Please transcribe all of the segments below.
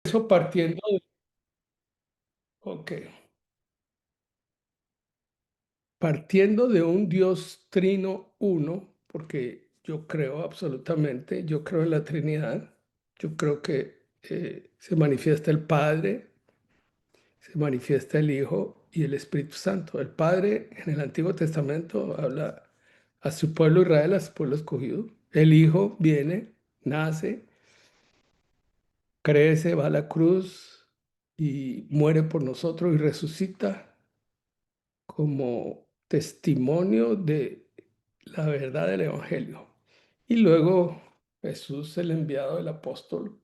Eso partiendo ok, partiendo de un Dios trino uno, porque yo creo absolutamente, yo creo en la Trinidad, yo creo que se manifiesta el Padre, se manifiesta el Hijo y el Espíritu Santo. El Padre en el Antiguo Testamento habla a su pueblo Israel, a su pueblo escogido. El Hijo viene, nace, crece, va a la cruz y muere por nosotros y resucita como testimonio de la verdad del Evangelio. Y luego Jesús, el enviado del apóstol,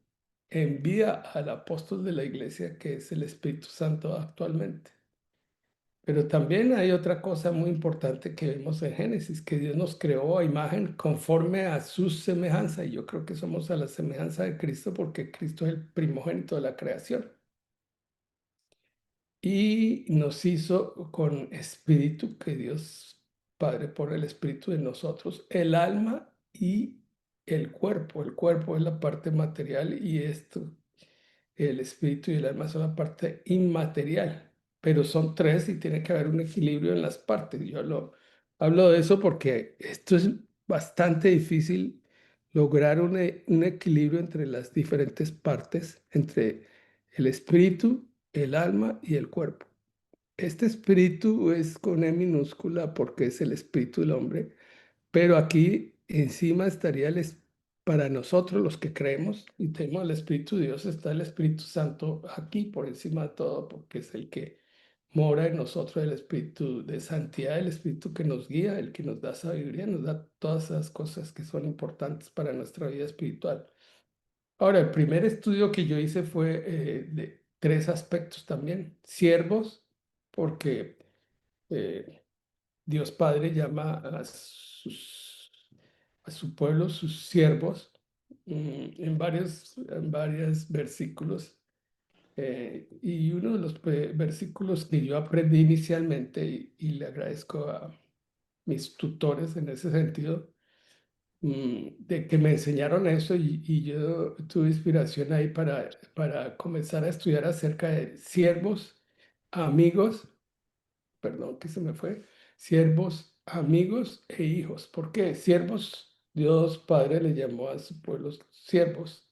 envía al apóstol de la iglesia, que es el Espíritu Santo actualmente. Pero también hay otra cosa muy importante que vemos en Génesis, que Dios nos creó a imagen conforme a su semejanza. Y yo creo que somos a la semejanza de Cristo porque Cristo es el primogénito de la creación. Y nos hizo con espíritu, que Dios Padre pone el espíritu en nosotros, el alma y el cuerpo. El cuerpo es la parte material y esto, el espíritu y el alma son la parte inmaterial, pero son tres y tiene que haber un equilibrio en las partes. Hablo de eso porque esto es bastante difícil lograr un equilibrio entre las diferentes partes, entre el espíritu, el alma y el cuerpo. Este espíritu es con E minúscula porque es el espíritu del hombre, pero aquí encima estaría para nosotros los que creemos y tenemos el Espíritu de Dios, está el Espíritu Santo aquí por encima de todo, porque es el que mora en nosotros, el Espíritu de santidad, el Espíritu que nos guía, el que nos da sabiduría, nos da todas esas cosas que son importantes para nuestra vida espiritual. Ahora, el primer estudio que yo hice fue de tres aspectos también. Siervos, porque eh, Dios Padre llama a su pueblo sus siervos en varios versículos. Y uno de los versículos que yo aprendí inicialmente y le agradezco a mis tutores en ese sentido, de que me enseñaron eso y yo tuve inspiración ahí para comenzar a estudiar acerca de siervos, amigos, perdón que se me fue, siervos, amigos e hijos. ¿Por qué? Siervos, Dios Padre le llamó a su pueblo siervos,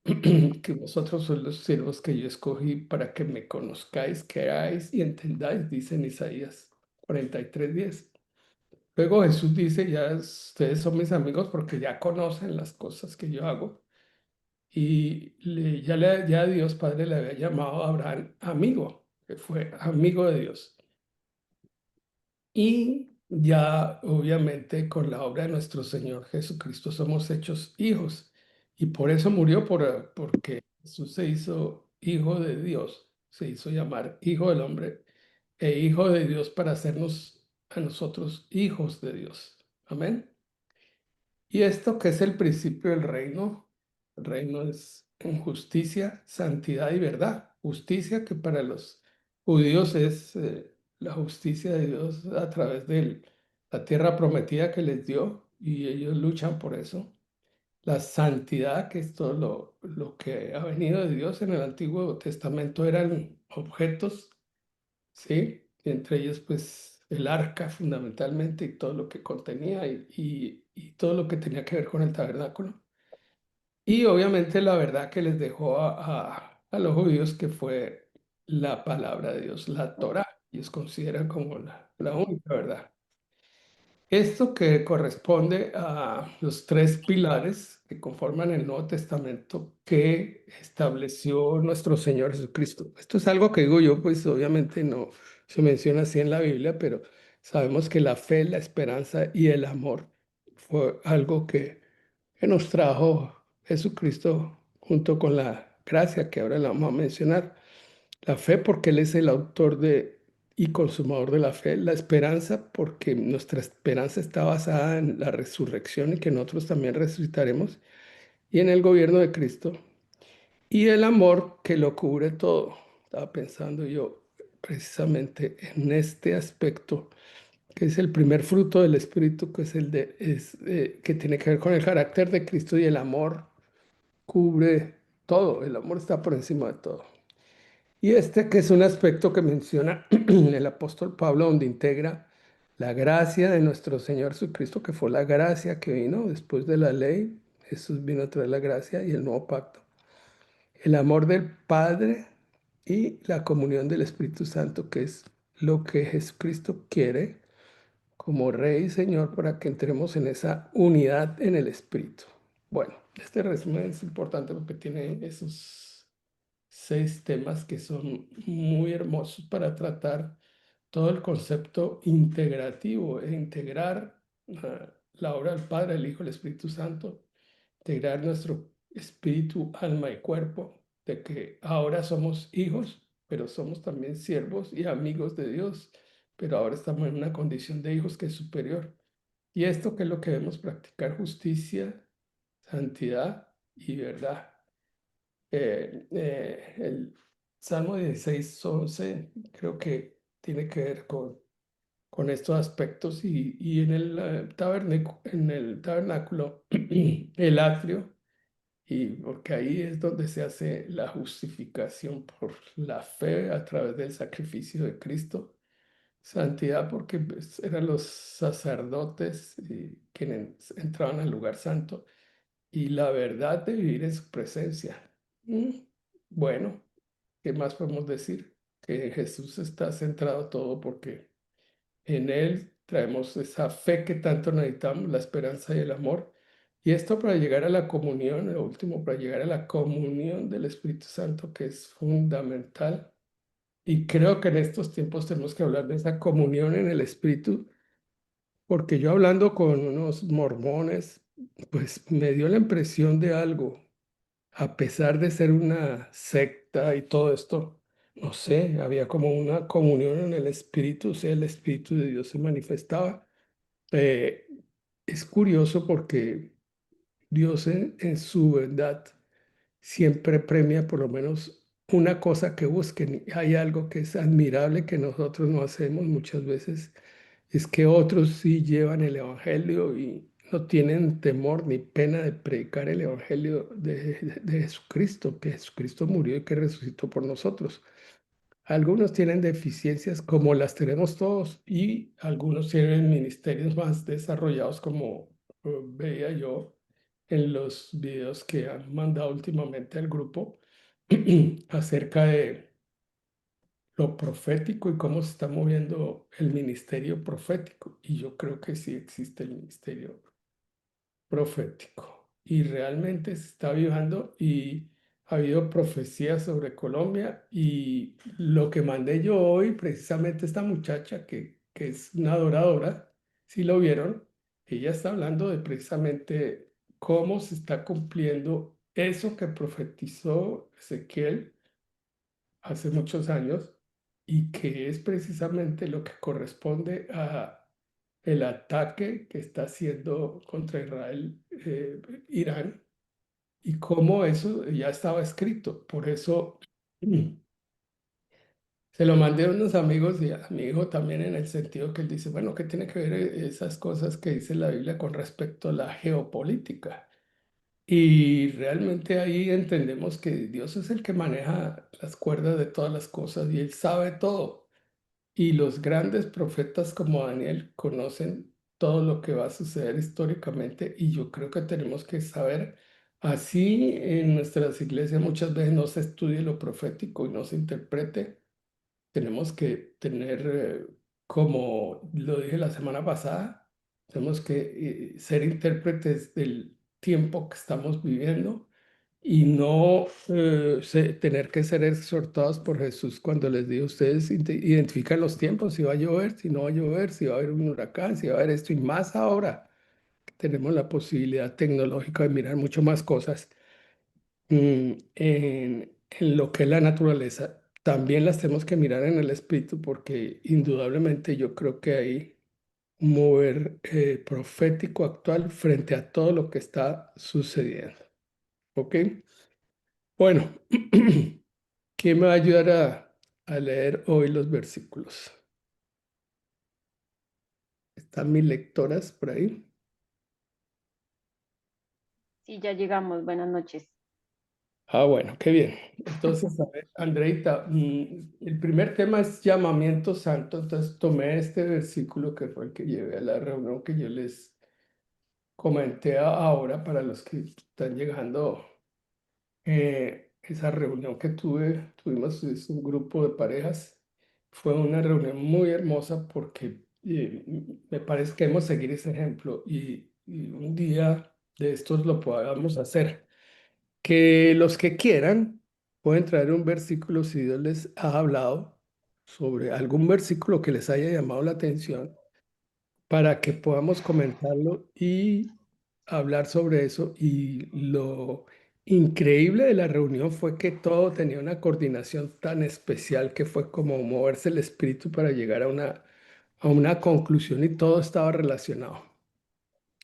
que vosotros sois los siervos que yo escogí para que me conozcáis, queráis y entendáis, dice en Isaías 43:10. Luego Jesús dice, ya ustedes son mis amigos porque ya conocen las cosas que yo hago. Y ya Dios Padre le había llamado a Abraham amigo, que fue amigo de Dios. Y ya obviamente con la obra de nuestro Señor Jesucristo somos hechos hijos. Y por eso murió, porque Jesús se hizo hijo de Dios, se hizo llamar hijo del hombre e hijo de Dios para hacernos a nosotros hijos de Dios. Amén. Y esto que es el principio del reino, el reino es en justicia, santidad y verdad. Justicia que para los judíos es la justicia de Dios a través de la tierra prometida que les dio y ellos luchan por eso. La santidad, que es todo lo que ha venido de Dios en el Antiguo Testamento, eran objetos, ¿sí? Y entre ellos, pues, el arca fundamentalmente y todo lo que contenía y todo lo que tenía que ver con el tabernáculo. Y obviamente la verdad que les dejó a los judíos, que fue la palabra de Dios, la Torá. Ellos consideran como la única verdad. Esto que corresponde a los tres pilares que conforman el Nuevo Testamento que estableció nuestro Señor Jesucristo. Esto es algo que digo yo, pues obviamente no se menciona así en la Biblia, pero sabemos que la fe, la esperanza y el amor fue algo que nos trajo Jesucristo junto con la gracia, que ahora la vamos a mencionar. La fe porque Él es el autor y consumador de la fe. La esperanza porque nuestra esperanza está basada en la resurrección y que nosotros también resucitaremos. Y en el gobierno de Cristo. Y el amor que lo cubre todo. Estaba pensando yo precisamente en este aspecto, que es el primer fruto del Espíritu, que que tiene que ver con el carácter de Cristo y el amor cubre. todo, el amor está por encima de todo. Y este que es un aspecto que menciona el apóstol Pablo, donde integra la gracia de nuestro Señor Jesucristo, que fue la gracia que vino después de la ley. Jesús vino a traer la gracia y el nuevo pacto. El amor del Padre y la comunión del Espíritu Santo, que es lo que Jesucristo quiere como Rey y Señor para que entremos en esa unidad en el Espíritu. Bueno, este resumen es importante porque tiene esos 6 temas que son muy hermosos para tratar todo el concepto integrativo, e integrar la obra del Padre, el Hijo, el Espíritu Santo, integrar nuestro espíritu, alma y cuerpo, de que ahora somos hijos, pero somos también siervos y amigos de Dios, pero ahora estamos en una condición de hijos que es superior. Y esto que es lo que debemos practicar: justicia, santidad y verdad. El Salmo 16:11 creo que tiene que ver con estos aspectos y en el tabernáculo, el atrio, y porque ahí es donde se hace la justificación por la fe a través del sacrificio de Cristo. Santidad porque pues, eran los sacerdotes quienes entraban al lugar santo, y la verdad de vivir en su presencia. Mm, Bueno, ¿qué más podemos decir? Que Jesús está centrado todo porque en Él traemos esa fe que tanto necesitamos, la esperanza y el amor. Y esto para llegar a la comunión, lo último, para llegar a la comunión del Espíritu Santo, que es fundamental. Y creo que en estos tiempos tenemos que hablar de esa comunión en el Espíritu, porque yo hablando con unos mormones, pues me dio la impresión de algo, a pesar de ser una secta y todo esto, no sé, había como una comunión en el Espíritu, o sea, el Espíritu de Dios se manifestaba. Eh, es curioso porque Dios en su verdad siempre premia por lo menos una cosa que busquen. Hay algo que es admirable que nosotros no hacemos muchas veces, es que otros sí llevan el Evangelio y no tienen temor ni pena de predicar el Evangelio de Jesucristo, que Jesucristo murió y que resucitó por nosotros. Algunos tienen deficiencias como las tenemos todos, y algunos tienen ministerios más desarrollados como veía yo en los videos que han mandado últimamente al grupo acerca de lo profético y cómo se está moviendo el ministerio profético. Y yo creo que sí existe el ministerio profético y realmente se está avivando, y ha habido profecías sobre Colombia. Y lo que mandé yo hoy, precisamente esta muchacha que es una adoradora, si lo vieron, ella está hablando de precisamente cómo se está cumpliendo eso que profetizó Ezequiel hace muchos años, y que es precisamente lo que corresponde a el ataque que está haciendo contra Israel, Irán, y cómo eso ya estaba escrito. Por eso se lo mandé a unos amigos y a mi hijo también, en el sentido que él dice, bueno, ¿qué tiene que ver esas cosas que dice la Biblia con respecto a la geopolítica? Y realmente ahí entendemos que Dios es el que maneja las cuerdas de todas las cosas y Él sabe todo. Y los grandes profetas como Daniel conocen todo lo que va a suceder históricamente, y yo creo que tenemos que saber, así en nuestras iglesias muchas veces no se estudie lo profético y no se interprete. Tenemos que tener, como lo dije la semana pasada, tenemos que ser intérpretes del tiempo que estamos viviendo, y no tener que ser exhortados por Jesús cuando les digo: ustedes identifican los tiempos, si va a llover, si no va a llover, si va a haber un huracán, si va a haber esto, y más ahora que tenemos la posibilidad tecnológica de mirar mucho más cosas en lo que es la naturaleza. También las tenemos que mirar en el espíritu, porque indudablemente yo creo que hay un mover profético actual frente a todo lo que está sucediendo. ¿Ok? Bueno, ¿quién me va a ayudar a leer hoy los versículos? ¿Están mis lectoras por ahí? Sí, ya llegamos. Buenas noches. Bueno, qué bien. Entonces, a ver, Andreita, el primer tema es llamamiento santo. Entonces, tomé este versículo que fue el que llevé a la reunión que yo les comenté ahora para los que están llegando. Esa reunión que tuvimos es un grupo de parejas. Fue una reunión muy hermosa porque me parece que debemos seguir ese ejemplo y un día de estos lo podamos hacer. Que los que quieran pueden traer un versículo si Dios les ha hablado sobre algún versículo que les haya llamado la atención para que podamos comentarlo y hablar sobre eso. Y lo increíble de la reunión fue que todo tenía una coordinación tan especial que fue como moverse el espíritu para llegar a una conclusión y todo estaba relacionado.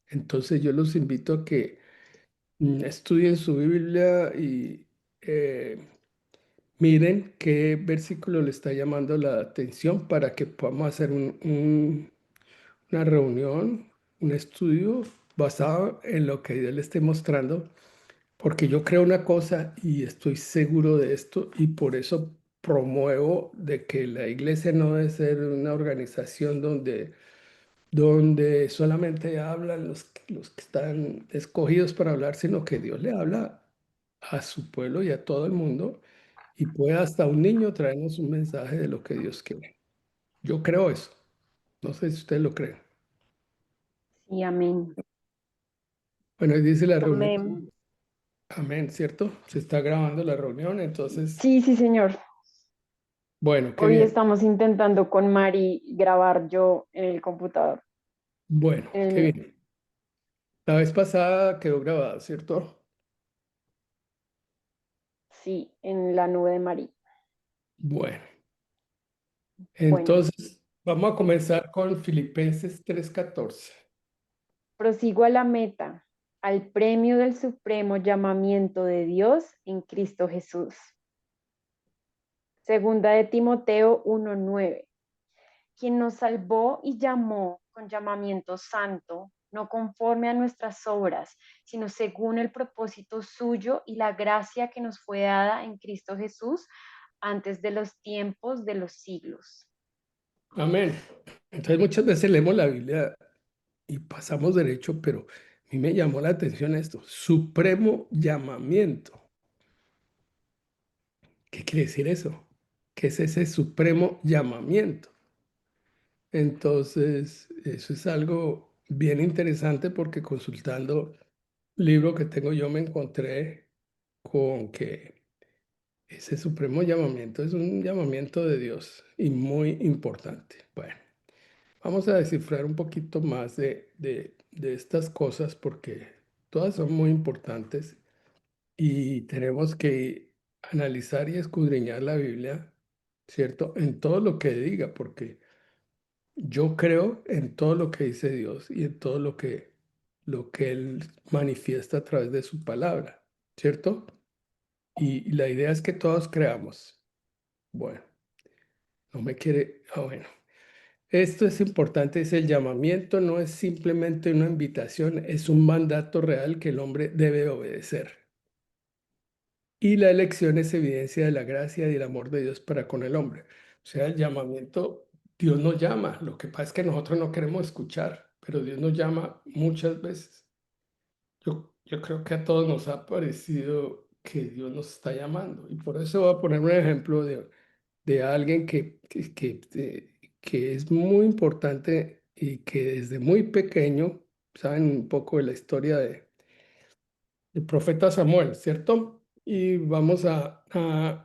Entonces yo los invito a que estudien su Biblia y eh, miren qué versículo le está llamando la atención para que podamos hacer una reunión, un estudio basado en lo que Dios le esté mostrando, porque yo creo una cosa y estoy seguro de esto y por eso promuevo de que la iglesia no debe ser una organización donde solamente hablan los que están escogidos para hablar, sino que Dios le habla a su pueblo y a todo el mundo y puede hasta un niño traernos un mensaje de lo que Dios quiere. Yo creo eso. No sé si ustedes lo creen. Sí, amén. Bueno, y dice la reunión. Amén. Amén, ¿cierto? Se está grabando la reunión, entonces, Sí, sí, señor. bueno, qué Hoy bien. estamos intentando con Mari grabar yo en el computador, Bueno, en el qué mío. bien. La vez pasada quedó grabada, ¿cierto? Sí, en la nube de Mari. Bueno, Bueno, entonces vamos a comenzar con Filipenses 3:14. prosigo a la meta, al premio del supremo llamamiento de Dios en Cristo Jesús. Segunda de Timoteo 1:9. Quien nos salvó y llamó con llamamiento santo, no conforme a nuestras obras, sino según el propósito suyo y la gracia que nos fue dada en Cristo Jesús antes de los tiempos de los siglos. Amén. Entonces muchas veces leemos la Biblia y pasamos derecho, pero a mí me llamó la atención esto, supremo llamamiento. ¿Qué quiere decir eso? ¿Qué es ese supremo llamamiento? Entonces, eso es algo bien interesante porque consultando el libro que tengo yo me encontré con que ese supremo llamamiento es un llamamiento de Dios y muy importante. Bueno, vamos a descifrar un poquito más de estas cosas porque todas son muy importantes y tenemos que analizar y escudriñar la Biblia, ¿cierto? En todo lo que diga, porque yo creo en todo lo que dice Dios y en todo lo que Él manifiesta a través de su palabra, ¿cierto? Y la idea es que todos creamos. Bueno, no me quiere. Bueno. Esto es importante, es el llamamiento, no es simplemente una invitación, es un mandato real que el hombre debe obedecer. Y la elección es evidencia de la gracia y el amor de Dios para con el hombre. O sea, el llamamiento, Dios nos llama. Lo que pasa es que nosotros no queremos escuchar, pero Dios nos llama muchas veces. Yo creo que a todos nos ha parecido que Dios nos está llamando. Y por eso voy a poner un ejemplo de alguien que es muy importante y que desde muy pequeño, saben un poco de la historia el profeta Samuel, ¿cierto? Y vamos a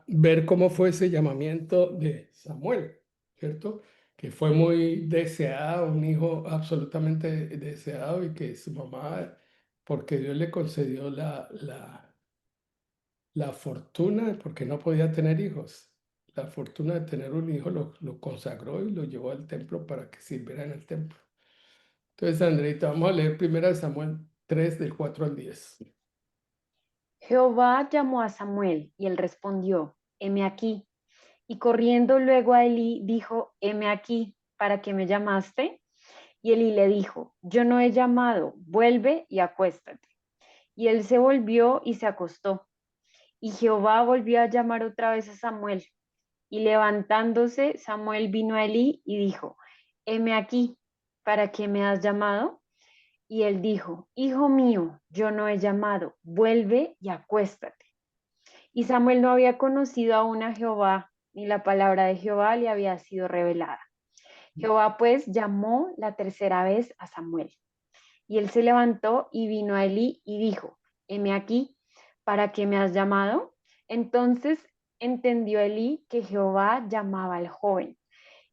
ver cómo fue ese llamamiento de Samuel, ¿cierto? Que fue muy deseado, un hijo absolutamente deseado y que su mamá, porque Dios le concedió la fortuna, porque no podía tener hijos, la fortuna de tener un hijo lo consagró y lo llevó al templo para que sirviera en el templo. Entonces, Andreita, vamos a leer 1 Samuel 3 del 4 al 10. Jehová llamó a Samuel y él respondió, heme aquí. Y corriendo luego a Elí, dijo, heme aquí, ¿para qué me llamaste? Y Elí le dijo, yo no he llamado, vuelve y acuéstate. Y él se volvió y se acostó. Y Jehová volvió a llamar otra vez a Samuel. Y levantándose, Samuel vino a Elí y dijo, heme aquí, ¿para qué me has llamado? Y él dijo, hijo mío, yo no he llamado, vuelve y acuéstate. Y Samuel no había conocido aún a Jehová, ni la palabra de Jehová le había sido revelada. Jehová pues llamó la tercera vez a Samuel. Y él se levantó y vino a Elí y dijo, heme aquí, ¿para qué me has llamado? Entonces entendió Elí que Jehová llamaba al joven.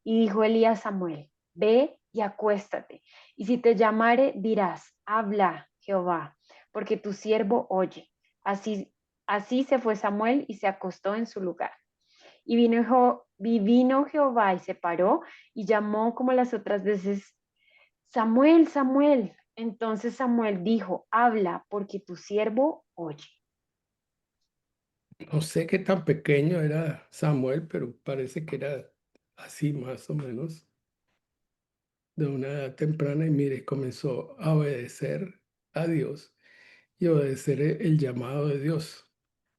Y dijo Elí a Samuel, ve y acuéstate. Y si te llamare, dirás, habla Jehová, porque tu siervo oye. Así, así se fue Samuel y se acostó en su lugar. Y vino Jehová y se paró y llamó como las otras veces, Samuel, Samuel. Entonces Samuel dijo, habla, porque tu siervo oye. No sé qué tan pequeño era Samuel, pero parece que era así más o menos, de una edad temprana y mire, comenzó a obedecer a Dios y obedecer el llamado de Dios.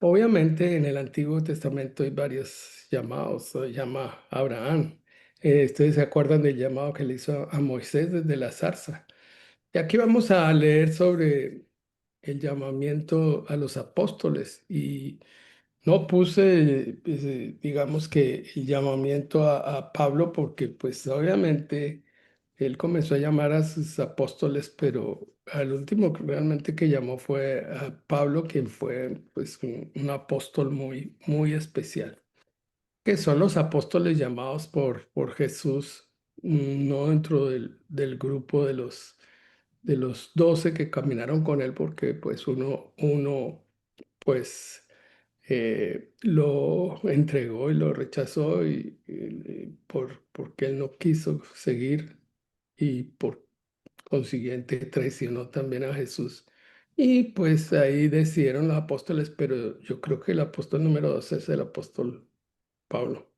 Obviamente en el Antiguo Testamento hay varios llamados. Se llama Abraham. Ustedes se acuerdan del llamado que le hizo a Moisés desde la zarza. Y aquí vamos a leer sobre el llamamiento a los apóstoles. Y no puse, digamos que el llamamiento a Pablo porque pues obviamente él comenzó a llamar a sus apóstoles, pero al último que realmente que llamó fue a Pablo, quien fue pues un apóstol muy, muy especial, que son los apóstoles llamados por Jesús, no dentro del grupo de los 12 que caminaron con él, porque pues uno pues lo entregó y lo rechazó porque él no quiso seguir y por consiguiente traicionó también a Jesús. Y pues ahí decidieron los apóstoles, pero yo creo que el apóstol número 12 es el apóstol Pablo.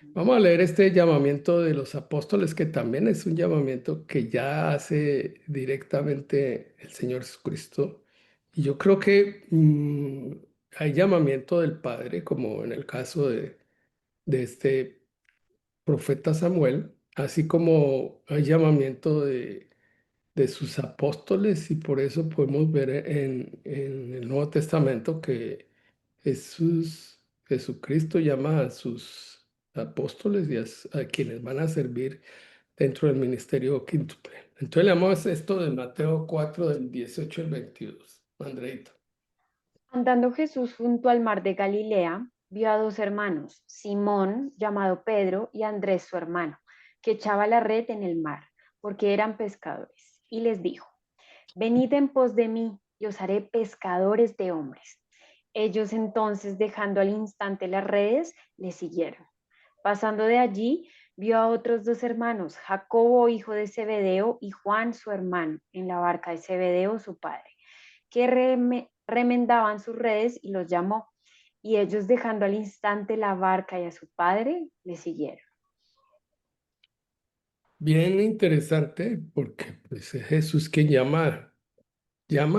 Vamos a leer este llamamiento de los apóstoles, que también es un llamamiento que ya hace directamente el Señor Jesucristo. Y yo creo que hay llamamiento del Padre, como en el caso de este profeta Samuel, así como hay llamamiento de sus apóstoles, y por eso podemos ver en el Nuevo Testamento que Jesucristo llama a sus apóstoles y a quienes van a servir dentro del ministerio quíntuple. Entonces leamos esto de Mateo 4 del 18 al 22. Andreito. Andando Jesús junto al mar de Galilea, vio a dos hermanos, Simón, llamado Pedro, y Andrés, su hermano, que echaba la red en el mar, porque eran pescadores. Y les dijo, venid en pos de mí, y os haré pescadores de hombres. Ellos entonces, dejando al instante las redes, le siguieron. Pasando de allí, vio a otros dos hermanos, Jacobo, hijo de Zebedeo, y Juan, su hermano, en la barca de Zebedeo, su padre, que remendaban sus redes y los llamó. Y ellos, dejando al instante la barca y a su padre, le siguieron. Bien interesante porque pues, es Jesús quien llama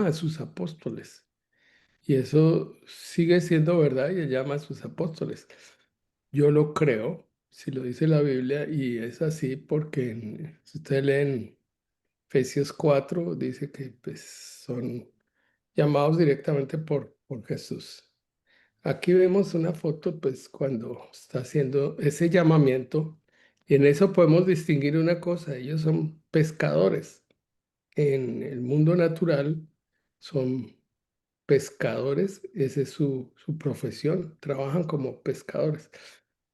a sus apóstoles. Y eso sigue siendo verdad y él llama a sus apóstoles. Yo lo creo, si lo dice la Biblia, y es así porque si ustedes leen Efesios 4 dice que pues, son llamados directamente por Jesús. Aquí vemos una foto, pues, cuando está haciendo ese llamamiento, y en eso podemos distinguir una cosa: ellos son pescadores. En el mundo natural son pescadores, esa es su profesión, trabajan como pescadores,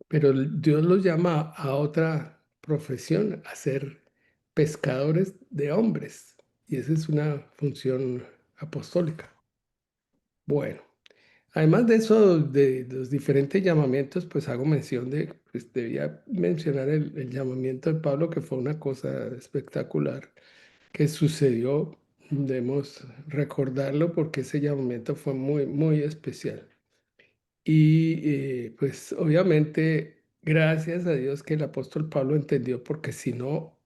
pero Dios los llama a otra profesión, a ser pescadores de hombres, y esa es una función apostólica. Bueno, además de eso, de los diferentes llamamientos, pues hago mención pues debía mencionar el llamamiento de Pablo, que fue una cosa espectacular que sucedió. Debemos recordarlo porque ese llamamiento fue muy, muy especial. Y pues obviamente, gracias a Dios que el apóstol Pablo entendió, porque si no,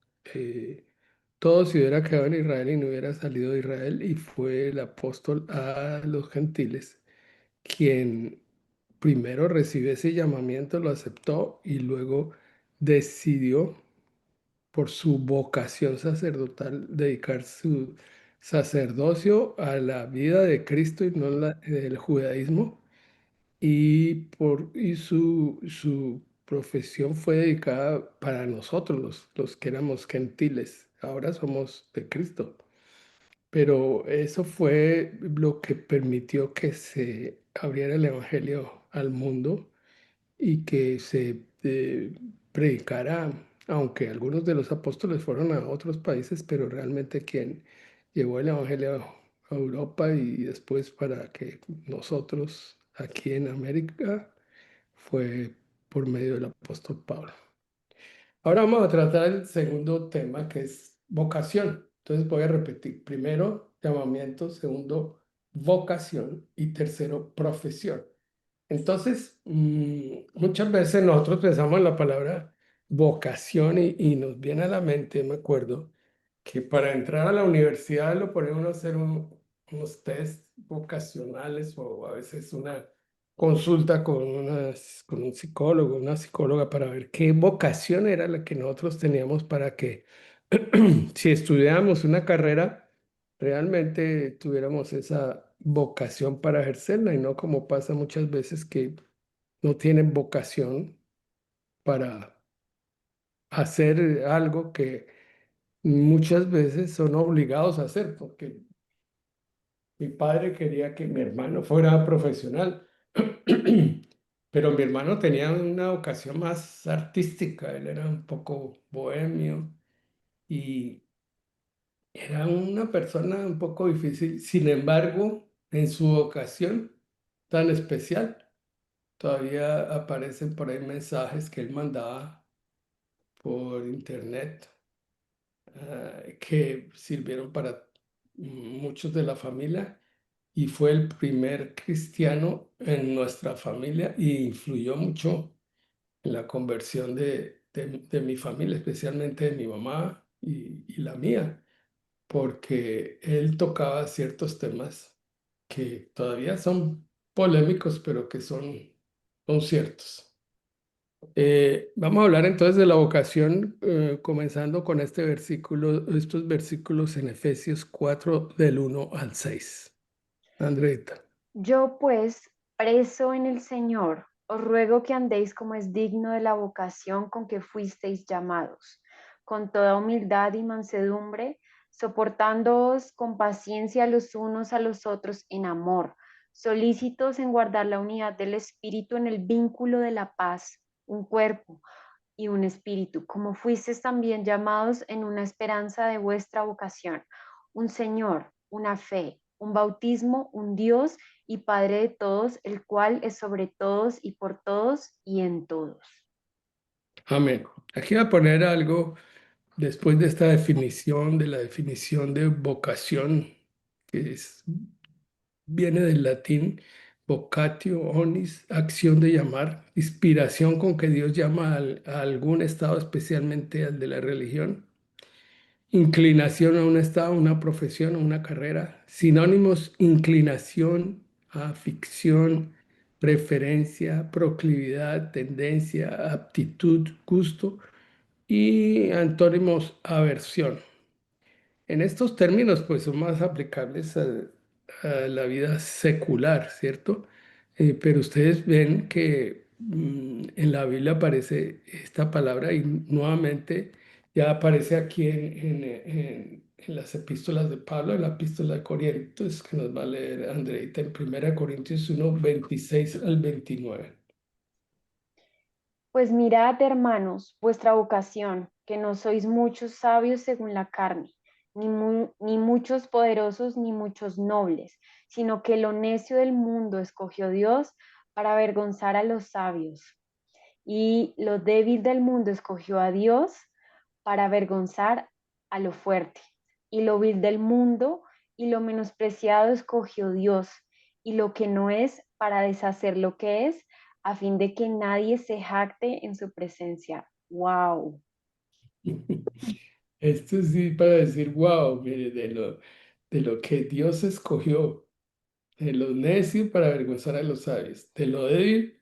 todo se hubiera quedado en Israel y no hubiera salido de Israel, y fue el apóstol a los gentiles. quien primero recibió ese llamamiento, lo aceptó y luego decidió por su vocación sacerdotal dedicar su sacerdocio a la vida de Cristo y no el judaísmo. Y su profesión fue dedicada para nosotros, los que éramos gentiles. Ahora somos de Cristo. Pero eso fue lo que permitió que se abriera el Evangelio al mundo y que se predicara, aunque algunos de los apóstoles fueron a otros países, pero realmente quien llevó el Evangelio a Europa y después para que nosotros aquí en América fue por medio del apóstol Pablo. Ahora vamos a tratar el segundo tema que es vocación. Entonces voy a repetir. Primero, llamamiento. Segundo, vocación. Y tercero, profesión. Entonces, muchas veces nosotros pensamos en la palabra vocación y nos viene a la mente, me acuerdo, que para entrar a la universidad lo pone uno a hacer unos test vocacionales o a veces una consulta con un psicólogo, una psicóloga para ver qué vocación era la que nosotros teníamos para que si estudiábamos una carrera, realmente tuviéramos esa vocación para ejercerla y no como pasa muchas veces que no tienen vocación para hacer algo que muchas veces son obligados a hacer, porque mi padre quería que mi hermano fuera profesional, pero mi hermano tenía una vocación más artística, él era un poco bohemio y era una persona un poco difícil. Sin embargo, en su vocación tan especial, todavía aparecen por ahí mensajes que él mandaba por internet que sirvieron para muchos de la familia y fue el primer cristiano en nuestra familia y influyó mucho en la conversión de mi familia, especialmente de mi mamá y la mía, porque él tocaba ciertos temas que todavía son polémicos, pero que son ciertos. Vamos a hablar entonces de la vocación, comenzando con este versículo, estos versículos en Efesios 4 del 1 al 6. Andreita. Yo pues, preso en el Señor, os ruego que andéis como es digno de la vocación con que fuisteis llamados, con toda humildad y mansedumbre, soportándoos con paciencia los unos a los otros en amor, solícitos en guardar la unidad del Espíritu en el vínculo de la paz, un cuerpo y un espíritu, como fuisteis también llamados en una esperanza de vuestra vocación, un Señor, una fe, un bautismo, un Dios y Padre de todos, el cual es sobre todos y por todos y en todos. Amén. Aquí voy a poner algo después de esta definición, de la definición de vocación, que viene del latín vocatio onis, acción de llamar, inspiración con que Dios llama a algún estado, especialmente al de la religión. Inclinación a un estado, una profesión o una carrera. Sinónimos: inclinación, afición, preferencia, proclividad, tendencia, aptitud, gusto. Y antónimos: aversión. En estos términos, pues son más aplicables a la vida secular, ¿cierto? Pero ustedes ven que en la Biblia aparece esta palabra y nuevamente ya aparece aquí en las epístolas de Pablo, en la epístola de Corintios, que nos va a leer Andreita en 1 Corintios 1 26 al 29. Pues mirad, hermanos, vuestra vocación, que no sois muchos sabios según la carne, ni muchos poderosos, ni muchos nobles, sino que lo necio del mundo escogió Dios para avergonzar a los sabios, y lo débil del mundo escogió a Dios para avergonzar a lo fuerte, y lo vil del mundo y lo menospreciado escogió Dios, y lo que no es para deshacer lo que es, a fin de que nadie se jacte en su presencia. ¡Wow! Esto sí para decir, wow, mire, de lo que Dios escogió. de los necios para avergonzar a los sabios, de lo débil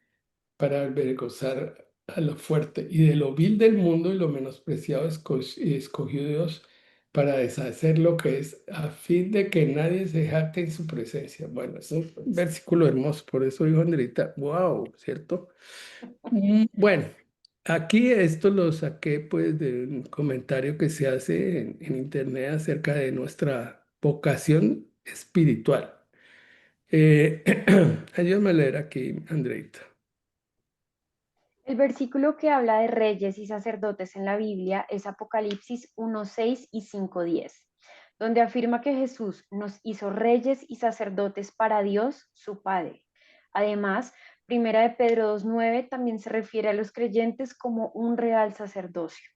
para avergonzar a lo fuerte, y de lo vil del mundo y lo menospreciado escogió Dios para deshacer lo que es, a fin de que nadie se jacte en su presencia. Bueno, es un versículo hermoso, por eso dijo Andrita, wow, ¿cierto? Bueno, aquí esto lo saqué pues de un comentario que se hace en internet acerca de nuestra vocación espiritual. Eh, ayúdame a leer aquí, Andreita. El versículo que habla de reyes y sacerdotes en la Biblia es Apocalipsis 1:6 y 5:10, donde afirma que Jesús nos hizo reyes y sacerdotes para Dios, su Padre. Además, Primera de Pedro 2:9 también se refiere a los creyentes como un real sacerdocio.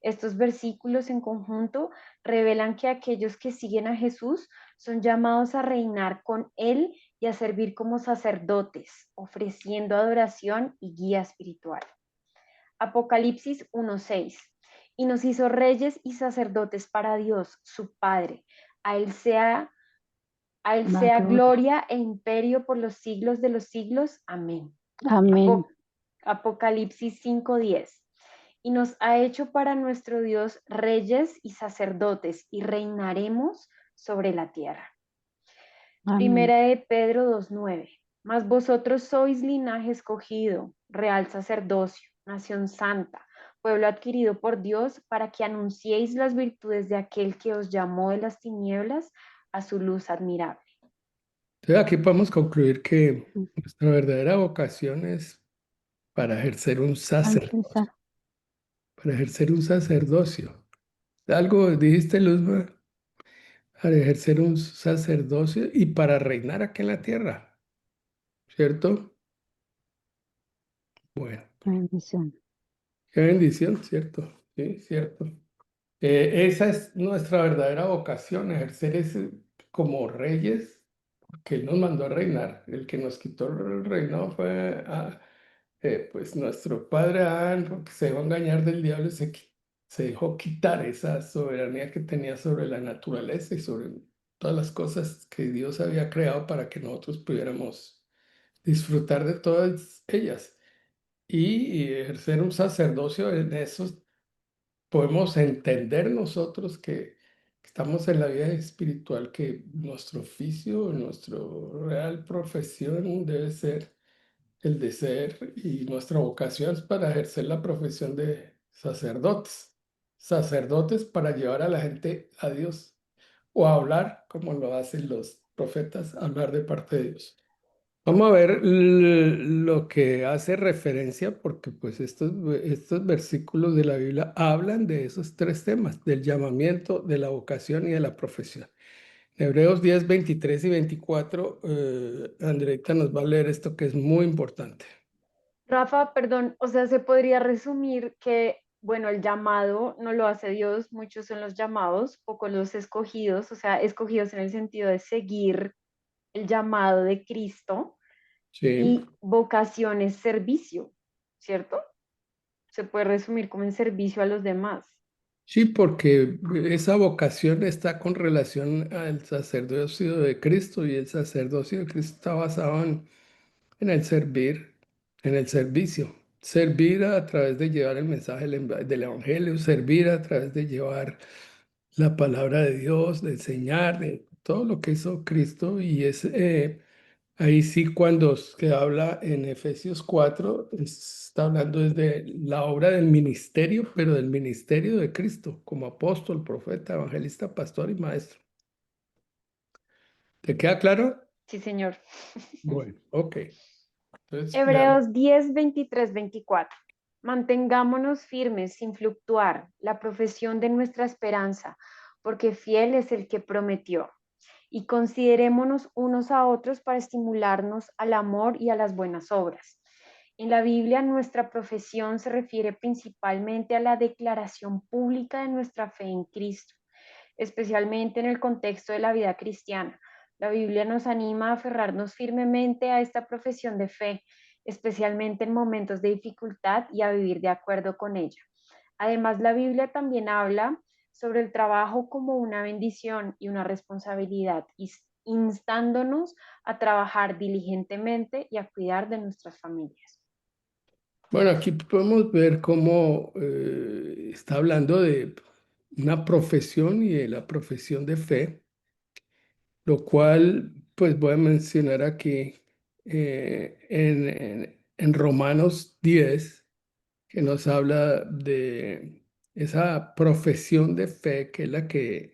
Estos versículos en conjunto revelan que aquellos que siguen a Jesús son llamados a reinar con Él y a servir como sacerdotes, ofreciendo adoración y guía espiritual. Apocalipsis 1:6. Y nos hizo reyes y sacerdotes para Dios, su Padre. A él sea, a él La sea gloria. gloria e imperio por los siglos de los siglos. Amén. Amén. Apocalipsis 5:10. Y nos ha hecho para nuestro Dios reyes y sacerdotes y reinaremos sobre la tierra. Amén. Primera de Pedro 2:9. Mas vosotros sois linaje escogido, real sacerdocio, nación santa, pueblo adquirido por Dios, para que anunciéis las virtudes de aquel que os llamó de las tinieblas a su luz admirable. Entonces aquí podemos concluir que nuestra verdadera vocación es para ejercer un sacerdocio, Alcanzar. para ejercer un sacerdocio. Algo dijiste, Luzma, para ejercer un sacerdocio y para reinar aquí en la tierra, ¿cierto? Bueno, Bendición. qué bendición, ¿cierto? Sí, cierto. Esa es nuestra verdadera vocación, ejercer ese como reyes, que Él nos mandó a reinar. El que nos quitó el reinado fue pues nuestro padre Adán, porque se dejó engañar del diablo y se dejó quitar esa soberanía que tenía sobre la naturaleza y sobre todas las cosas que Dios había creado para que nosotros pudiéramos disfrutar de todas ellas. Y ejercer un sacerdocio en eso podemos entender nosotros que estamos en la vida espiritual, que nuestro oficio, nuestra real profesión debe ser el de ser, y nuestra vocación es para ejercer la profesión de sacerdotes. Sacerdotes para llevar a la gente a Dios o a hablar como lo hacen los profetas, hablar de parte de Dios. Vamos a ver lo que hace referencia, porque pues estos versículos de la Biblia hablan de esos tres temas, del llamamiento, de la vocación y de la profesión. En Hebreos 10, 23 y 24, Andreita nos va a leer esto que es muy importante. Rafa, perdón, o sea, se podría resumir que, bueno, el llamado no lo hace Dios, muchos son los llamados, pocos los escogidos, o sea, escogidos en el sentido de seguir el llamado de Cristo, Sí, y vocación es servicio, ¿cierto? Se puede resumir como en servicio a los demás. sí, porque esa vocación está con relación al sacerdocio de Cristo, y el sacerdocio de Cristo está basado en el servir, en el servicio. Servir a través de llevar el mensaje del Evangelio, servir a través de llevar la palabra de Dios, de enseñar, de todo lo que hizo Cristo. Y es ahí sí cuando se habla en Efesios 4, está hablando desde la obra del ministerio, pero del ministerio de Cristo, como apóstol, profeta, evangelista, pastor y maestro. ¿Te queda claro? Sí, señor. Bueno, ok. Entonces, veamos. Hebreos 10, 23, 24. Mantengámonos firmes sin fluctuar la profesión de nuestra esperanza, porque fiel es el que prometió. Y considerémonos unos a otros para estimularnos al amor y a las buenas obras. En la Biblia, nuestra profesión se refiere principalmente a la declaración pública de nuestra fe en Cristo, especialmente en el contexto de la vida cristiana. La Biblia nos anima a aferrarnos firmemente a esta profesión de fe, especialmente en momentos de dificultad, y a vivir de acuerdo con ella. Además, la Biblia también habla sobre el trabajo como una bendición y una responsabilidad, y instándonos a trabajar diligentemente y a cuidar de nuestras familias. Bueno, aquí podemos ver cómo está hablando de una profesión y de la profesión de fe, lo cual pues voy a mencionar aquí en Romanos 10, que nos habla de esa profesión de fe que es la que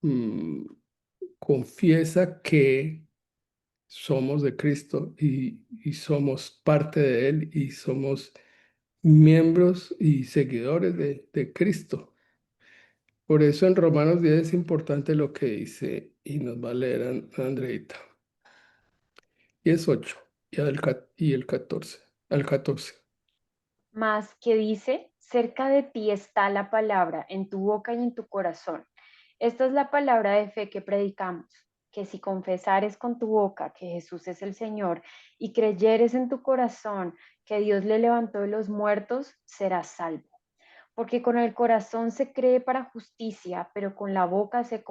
mm, confiesa que somos de Cristo y somos parte de Él y somos miembros y seguidores de Cristo. Por eso en Romanos 10 es importante lo que dice y nos va a leer Andreita. Y es 8 y el 14, al 14. Mas que dice, cerca de ti está la palabra, en tu boca y en tu corazón. Esta es la palabra de fe que predicamos, que si confesares con tu boca que Jesús es el Señor y creyeres en tu corazón que Dios le levantó de los muertos, serás salvo. Porque con el corazón se cree para justicia, pero con la boca se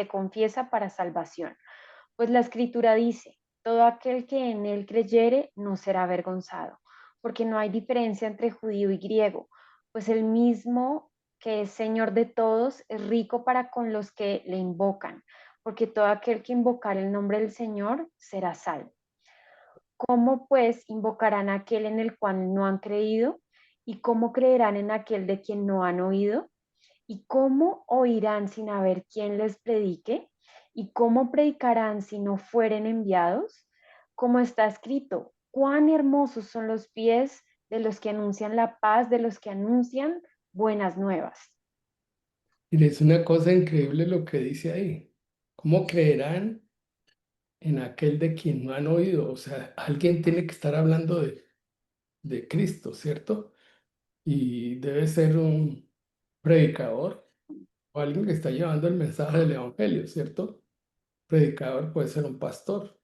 confiesa para salvación. Pues la escritura dice, todo aquel que en él creyere no será avergonzado, porque no hay diferencia entre judío y griego, pues el mismo que es Señor de todos es rico para con los que le invocan, porque todo aquel que invocar el nombre del Señor será salvo. ¿Cómo pues invocarán a aquel en el cual no han creído? ¿Y cómo creerán en aquel de quien no han oído? ¿Y cómo oirán sin haber quien les predique? ¿Y cómo predicarán si no fueren enviados? Como está escrito, cuán hermosos son los pies de los que anuncian la paz, de los que anuncian buenas nuevas. Y es una cosa increíble lo que dice ahí. ¿Cómo creerán en aquel de quien no han oído? O sea, alguien tiene que estar hablando de Cristo, ¿cierto? Y debe ser un predicador o alguien que está llevando el mensaje del Evangelio, ¿cierto? Predicador puede ser un pastor,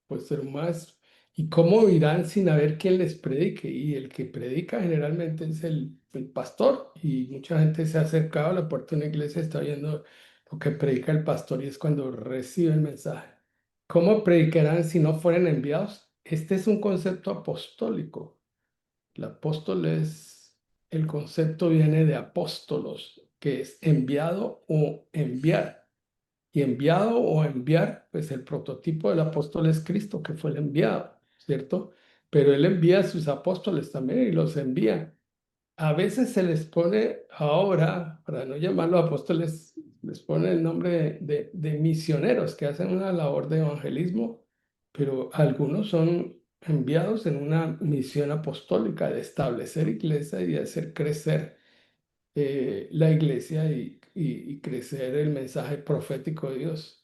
puede ser un maestro. ¿Y cómo irán sin haber quien les predique? Y el que predica generalmente es el pastor. Y mucha gente se ha acercado a la puerta de una iglesia, está viendo lo que predica el pastor y es cuando recibe el mensaje. ¿Cómo predicarán si no fueren enviados? Este es un concepto apostólico. El apóstol es, el concepto viene de apóstolos, que es enviado o enviar. Y enviado o enviar, pues el prototipo del apóstol es Cristo, que fue el enviado, ¿cierto? Pero él envía a sus apóstoles también y los envía. A veces se les pone ahora, para no llamarlos apóstoles, les pone el nombre de misioneros que hacen una labor de evangelismo, pero algunos son enviados en una misión apostólica de establecer iglesia y de hacer crecer la iglesia y crecer el mensaje profético de Dios.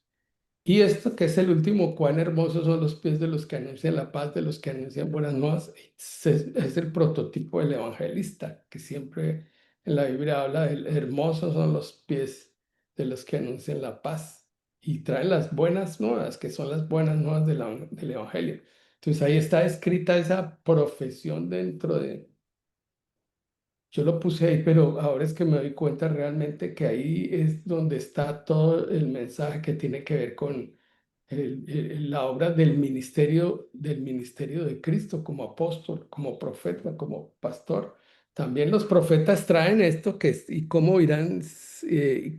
Y esto que es el último, cuán hermosos son los pies de los que anuncian la paz, de los que anuncian buenas nuevas, es el prototipo del evangelista, que siempre en la Biblia habla de hermosos son los pies de los que anuncian la paz y traen las buenas nuevas, que son las buenas nuevas del evangelio. Entonces ahí está escrita esa profesión dentro de, yo lo puse ahí, pero ahora es que me doy cuenta realmente que ahí es donde está todo el mensaje que tiene que ver con la obra del ministerio de Cristo como apóstol, como profeta, como pastor. También los profetas traen esto y cómo irán,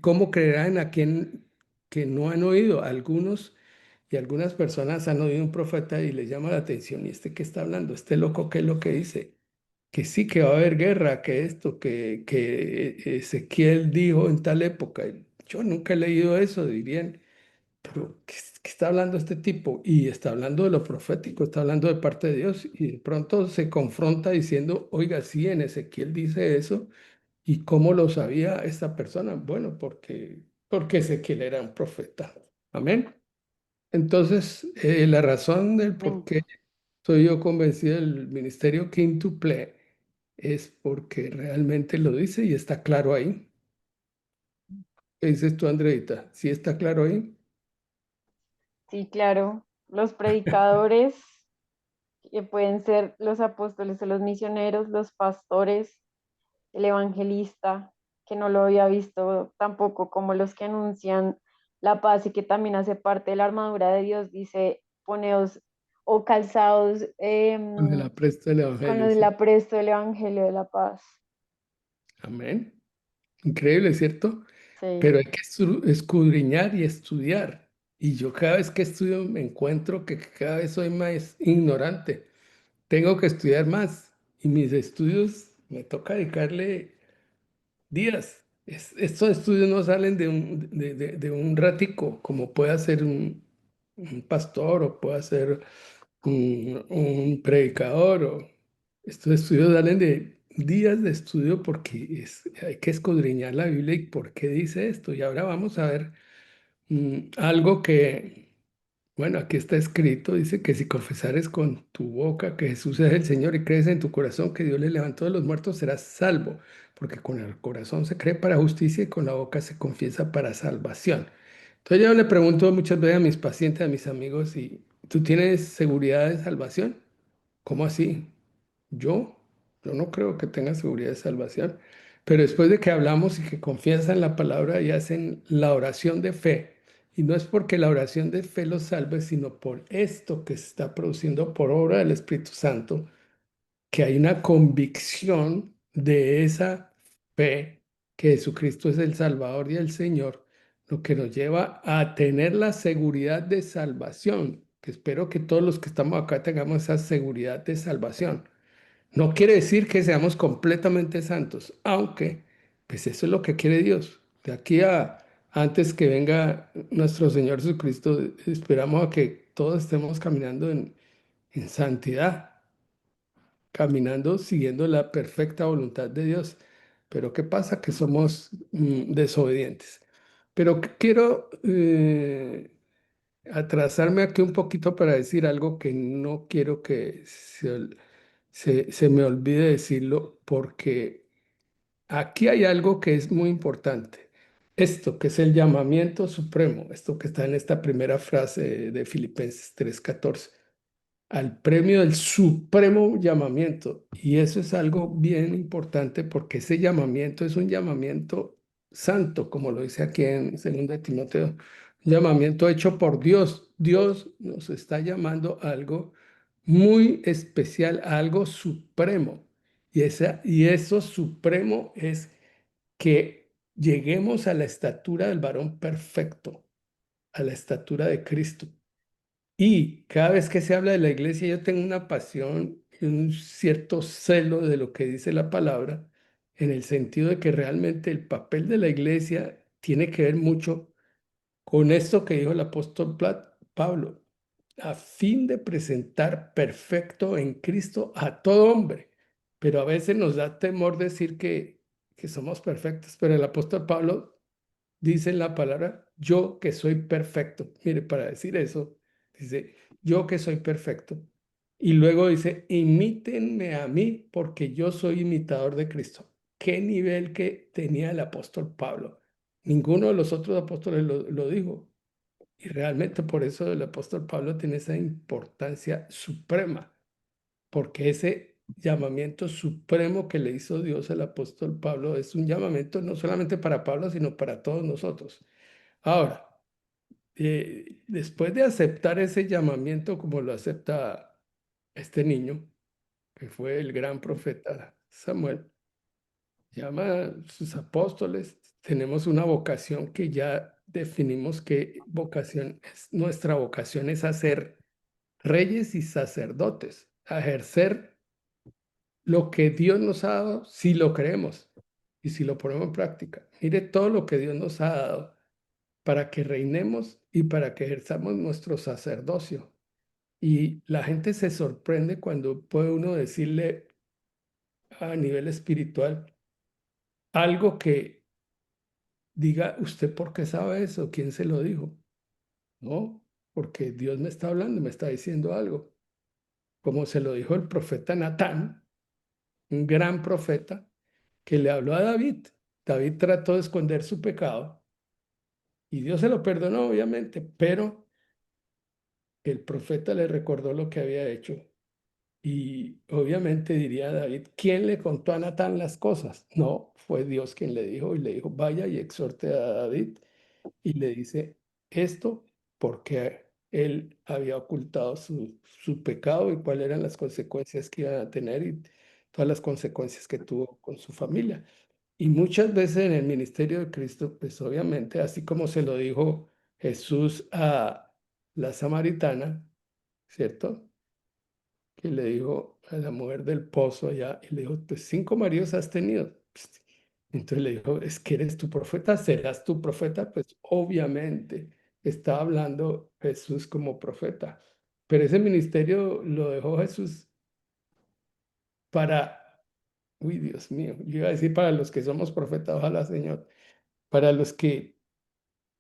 cómo creerán a quien que no han oído. Algunos y algunas personas han oído un profeta y les llama la atención. ¿Y este qué está hablando? ¿Este loco qué es lo que dice? Que sí, que va a haber guerra, que esto, que Ezequiel dijo en tal época. Yo nunca he leído eso, dirían, pero ¿qué está hablando este tipo? Y está hablando de lo profético, está hablando de parte de Dios, y de pronto se confronta diciendo, oiga, sí, en Ezequiel dice eso, ¿y cómo lo sabía esta persona? Bueno, porque Ezequiel era un profeta. Amén. Entonces, la razón del por Amén. qué soy yo convencido del ministerio quíntuple es porque realmente lo dice y está claro ahí. ¿Qué dices tú, Andreita? ¿Sí está claro ahí? Sí, claro, los predicadores, que pueden ser los apóstoles o los misioneros, los pastores, el evangelista, que no lo había visto tampoco, como los que anuncian la paz y que también hace parte de la armadura de Dios, dice, poneos o calzados Con el apresto del con Evangelio, el sí. apresto del Evangelio de la paz. Amén. Increíble, ¿cierto? Sí, Pero hay que escudriñar y estudiar. Y yo cada vez que estudio me encuentro que cada vez soy más ignorante. Tengo que estudiar más. Y mis estudios me toca dedicarle días. Estos estudios no salen de un ratico, como puede hacer un pastor o puede hacer un predicador. Estos estudios salen de días de estudio porque hay que escudriñar la Biblia y por qué dice esto. Y ahora vamos a ver algo que, bueno, aquí está escrito, dice que si confesares con tu boca que Jesús es el Señor y crees en tu corazón que Dios le levantó de los muertos, serás salvo, porque con el corazón se cree para justicia y con la boca se confiesa para salvación. Entonces yo le pregunto muchas veces a mis pacientes, a mis amigos, ¿y tú tienes seguridad de salvación? ¿Cómo así? Yo, yo no creo que tenga seguridad de salvación, pero después de que hablamos y que confiesan la palabra y hacen la oración de fe, y no es porque la oración de fe los salve, sino por esto que se está produciendo por obra del Espíritu Santo, que hay una convicción de esa fe que Jesucristo es el Salvador y el Señor, lo que nos lleva a tener la seguridad de salvación, que espero que todos los que estamos acá tengamos esa seguridad de salvación. No quiere decir que seamos completamente santos, aunque pues eso es lo que quiere Dios. De aquí a antes que venga nuestro Señor Jesucristo, esperamos a que todos estemos caminando en santidad, caminando siguiendo la perfecta voluntad de Dios. Pero ¿qué pasa? Que somos desobedientes. Pero quiero atrasarme aquí un poquito para decir algo que no quiero que se me olvide decirlo, porque aquí hay algo que es muy importante. Esto que es el llamamiento supremo, esto que está en esta primera frase de Filipenses 3:14, al premio del supremo llamamiento. Y eso es algo bien importante porque ese llamamiento es un llamamiento santo, como lo dice aquí en 2 Timoteo, un llamamiento hecho por Dios. Dios nos está llamando a algo muy especial, a algo supremo. Y eso supremo es que lleguemos a la estatura del varón perfecto, a la estatura de Cristo. Y cada vez que se habla de la iglesia, yo tengo una pasión y un cierto celo de lo que dice la palabra, en el sentido de que realmente el papel de la iglesia tiene que ver mucho con esto que dijo el apóstol Pablo, a fin de presentar perfecto en Cristo a todo hombre. Pero a veces nos da temor decir que somos perfectos, pero el apóstol Pablo dice en la palabra, yo que soy perfecto. Mire, para decir eso, dice, yo que soy perfecto. Y luego dice, imítenme a mí porque yo soy imitador de Cristo. ¿Qué nivel que tenía el apóstol Pablo? Ninguno de los otros apóstoles lo dijo. Y realmente por eso el apóstol Pablo tiene esa importancia suprema, porque ese llamamiento supremo que le hizo Dios al apóstol Pablo es un llamamiento no solamente para Pablo, sino para todos nosotros. Ahora, después de aceptar ese llamamiento como lo acepta este niño, que fue el gran profeta Samuel, llama a sus apóstoles, tenemos una vocación que ya definimos qué vocación es. Nuestra vocación es hacer reyes y sacerdotes, a ejercer lo que Dios nos ha dado, si lo creemos y si lo ponemos en práctica. Mire todo lo que Dios nos ha dado para que reinemos y para que ejerzamos nuestro sacerdocio. Y la gente se sorprende cuando puede uno decirle a nivel espiritual algo que diga, ¿usted por qué sabe eso? ¿Quién se lo dijo? No, porque Dios me está hablando, me está diciendo algo. Como se lo dijo el profeta Natán, un gran profeta, que le habló a David. David trató de esconder su pecado y Dios se lo perdonó, obviamente, pero el profeta le recordó lo que había hecho. Y obviamente diría David, ¿quién le contó a Natán las cosas? No, fue Dios quien le dijo y le dijo, vaya y exhorte a David. Y le dice, esto porque él había ocultado su pecado y cuáles eran las consecuencias que iba a tener y todas las consecuencias que tuvo con su familia. Y muchas veces en el ministerio de Cristo, pues obviamente, así como se lo dijo Jesús a la samaritana, ¿cierto? Que le dijo a la mujer del pozo allá, y le dijo, pues 5 maridos has tenido. Pues, entonces le dijo, es que eres tu profeta, serás tu profeta. Pues obviamente está hablando Jesús como profeta. Pero ese ministerio lo dejó Jesús para, uy, Dios mío, yo iba a decir para los que somos profetas, ojalá Señor, para los que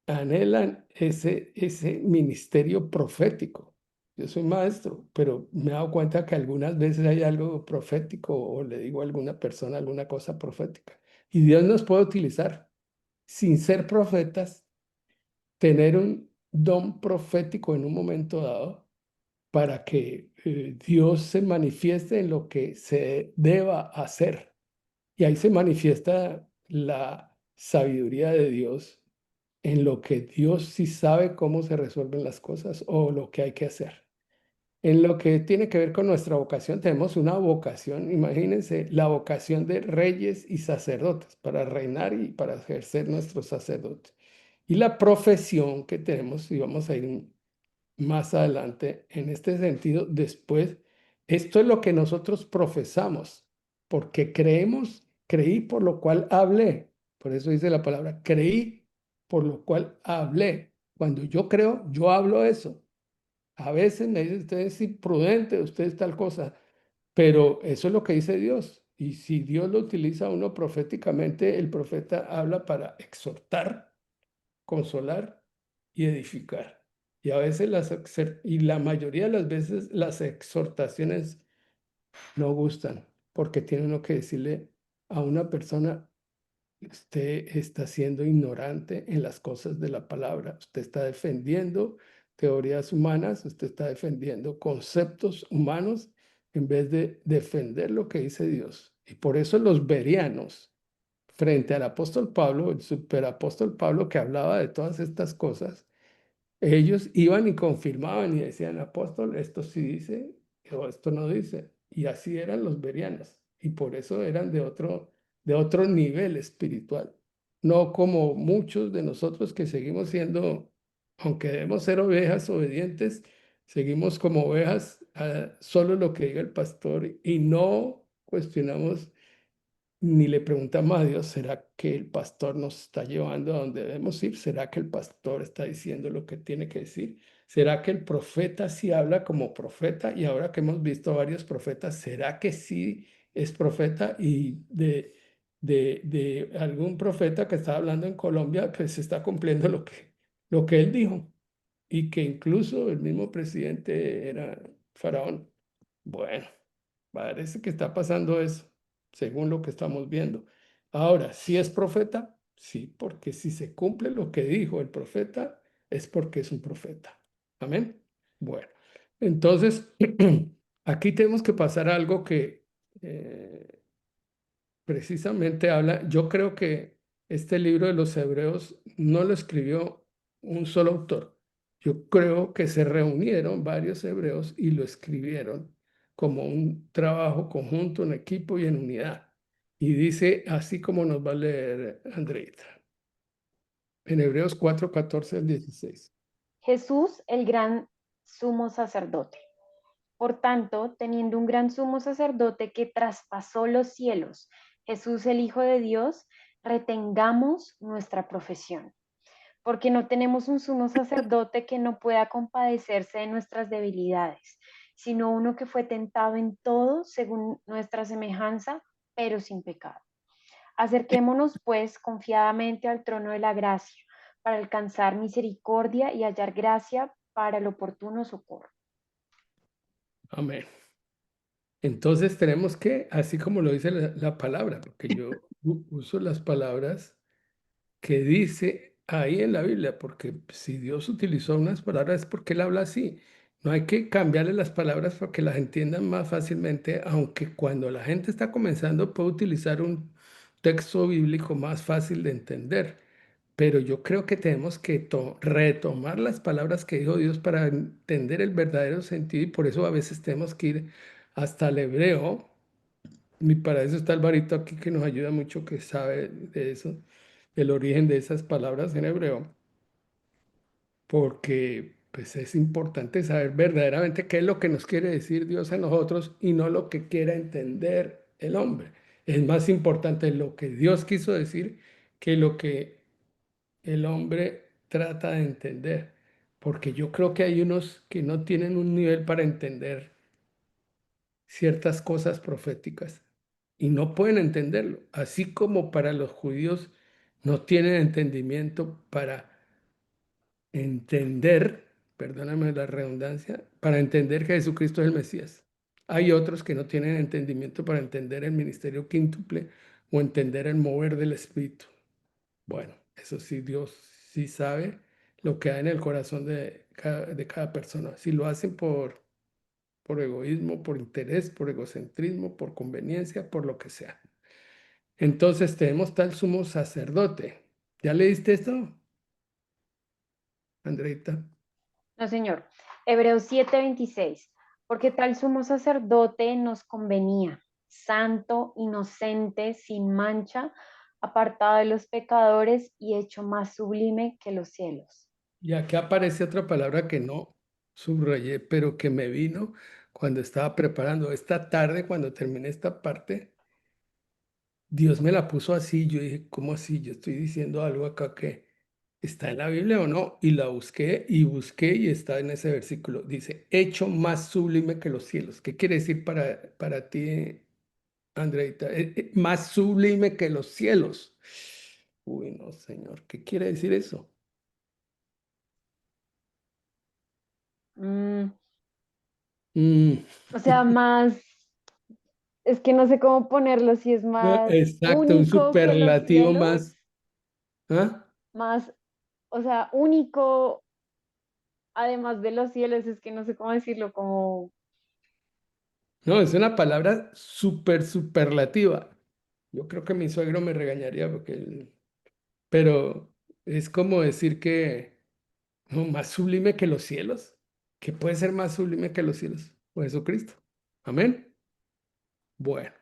anhelan ese ministerio profético. Yo soy maestro, pero me he dado cuenta que algunas veces hay algo profético o le digo a alguna persona alguna cosa profética. Y Dios nos puede utilizar sin ser profetas, tener un don profético en un momento dado para que Dios se manifieste en lo que se deba hacer. Y ahí se manifiesta la sabiduría de Dios en lo que Dios sí sabe cómo se resuelven las cosas o lo que hay que hacer. En lo que tiene que ver con nuestra vocación, tenemos una vocación, imagínense, la vocación de reyes y sacerdotes, para reinar y para ejercer nuestros sacerdotes. Y la profesión que tenemos, y vamos a ir más adelante en este sentido, después, esto es lo que nosotros profesamos, porque creí por lo cual hablé. Por eso dice la palabra, creí por lo cual hablé. Cuando yo creo, yo hablo eso. A veces me dice, usted es imprudente, usted es tal cosa, pero eso es lo que dice Dios. Y si Dios lo utiliza a uno proféticamente, el profeta habla para exhortar, consolar y edificar. Y a veces y la mayoría de las veces las exhortaciones no gustan, porque tiene uno que decirle a una persona, usted está siendo ignorante en las cosas de la palabra, usted está defendiendo teorías humanas, usted está defendiendo conceptos humanos en vez de defender lo que dice Dios. Y por eso los bereanos frente al apóstol Pablo, el superapóstol Pablo que hablaba de todas estas cosas, ellos iban y confirmaban y decían, apóstol, esto sí dice o esto no dice. Y así eran los berianos. Y por eso eran de otro nivel espiritual. No como muchos de nosotros que seguimos siendo, aunque debemos ser ovejas obedientes, seguimos como ovejas a solo lo que diga el pastor y no cuestionamos ni le preguntamos a Dios, ¿será que el pastor nos está llevando a donde debemos ir? ¿Será que el pastor está diciendo lo que tiene que decir? ¿Será que el profeta sí habla como profeta? Y ahora que hemos visto varios profetas, ¿será que sí es profeta? Y de algún profeta que estaba hablando en Colombia, pues se está cumpliendo lo que él dijo. Y que incluso el mismo presidente era faraón. Bueno. Parece que está pasando eso, según lo que estamos viendo. Ahora, ¿si es profeta? Sí, porque si se cumple lo que dijo el profeta, es porque es un profeta. Amén. Bueno, entonces, aquí tenemos que pasar algo que precisamente habla, yo creo que este libro de los Hebreos no lo escribió un solo autor. Yo creo que se reunieron varios hebreos y lo escribieron como un trabajo conjunto, en equipo y en unidad. Y dice así como nos va a leer Andreita, en Hebreos 4, 14 al 16. Jesús, el gran sumo sacerdote. Por tanto, teniendo un gran sumo sacerdote que traspasó los cielos, Jesús el Hijo de Dios, retengamos nuestra profesión, porque no tenemos un sumo sacerdote que no pueda compadecerse de nuestras debilidades, sino uno que fue tentado en todo según nuestra semejanza, pero sin pecado. Acerquémonos, pues, confiadamente al trono de la gracia, para alcanzar misericordia y hallar gracia para el oportuno socorro. Amén. Entonces tenemos que, así como lo dice la palabra, porque yo uso las palabras que dice ahí en la Biblia, porque si Dios utilizó unas palabras es porque Él habla así. No hay que cambiarle las palabras para que las entiendan más fácilmente, aunque cuando la gente está comenzando puede utilizar un texto bíblico más fácil de entender. pero yo creo que tenemos que retomar las palabras que dijo Dios para entender el verdadero sentido y por eso a veces tenemos que ir hasta el hebreo. Y para eso está Alvarito aquí que nos ayuda mucho, que sabe de eso, el origen de esas palabras en hebreo, porque pues es importante saber verdaderamente qué es lo que nos quiere decir Dios a nosotros y no lo que quiera entender el hombre. Es más importante lo que Dios quiso decir que lo que el hombre trata de entender, porque yo creo que hay unos que no tienen un nivel para entender ciertas cosas proféticas y no pueden entenderlo, así como para los judíos no tienen entendimiento para entender, perdóname la redundancia, para entender que Jesucristo es el Mesías. Hay otros que no tienen entendimiento para entender el ministerio quíntuple o entender el mover del Espíritu. Bueno, eso sí, Dios sí sabe lo que hay en el corazón de cada persona. Si lo hacen por egoísmo, por interés, por egocentrismo, por conveniencia, por lo que sea. Entonces tenemos tal sumo sacerdote. ¿Ya leíste esto, Andreita? No, señor. Hebreos 7:26. Porque tal sumo sacerdote nos convenía, santo, inocente, sin mancha, apartado de los pecadores y hecho más sublime que los cielos. Y aquí aparece otra palabra que no subrayé, pero que me vino cuando estaba preparando esta tarde, cuando terminé esta parte. Dios me la puso así. Yo dije, ¿cómo así? Yo estoy diciendo algo acá que está en la Biblia o no. Y la busqué y busqué y está en ese versículo. Dice, hecho más sublime que los cielos. ¿Qué quiere decir para ti, Andreita? Más sublime que los cielos. Uy, no, Señor. ¿Qué quiere decir eso? Mm, Mm, o sea, más, es que no sé cómo ponerlo, si es no, más exacto, un único que los superlativo cielos, más. ¿Ah? más, o sea, único, además de los cielos, es que no sé cómo decirlo, como, No, es una palabra superlativa. Yo creo que mi suegro me regañaría porque pero es como decir que no, más sublime que los cielos. ¿Qué puede ser más sublime que los cielos? Pues Jesucristo. Amén. Bueno,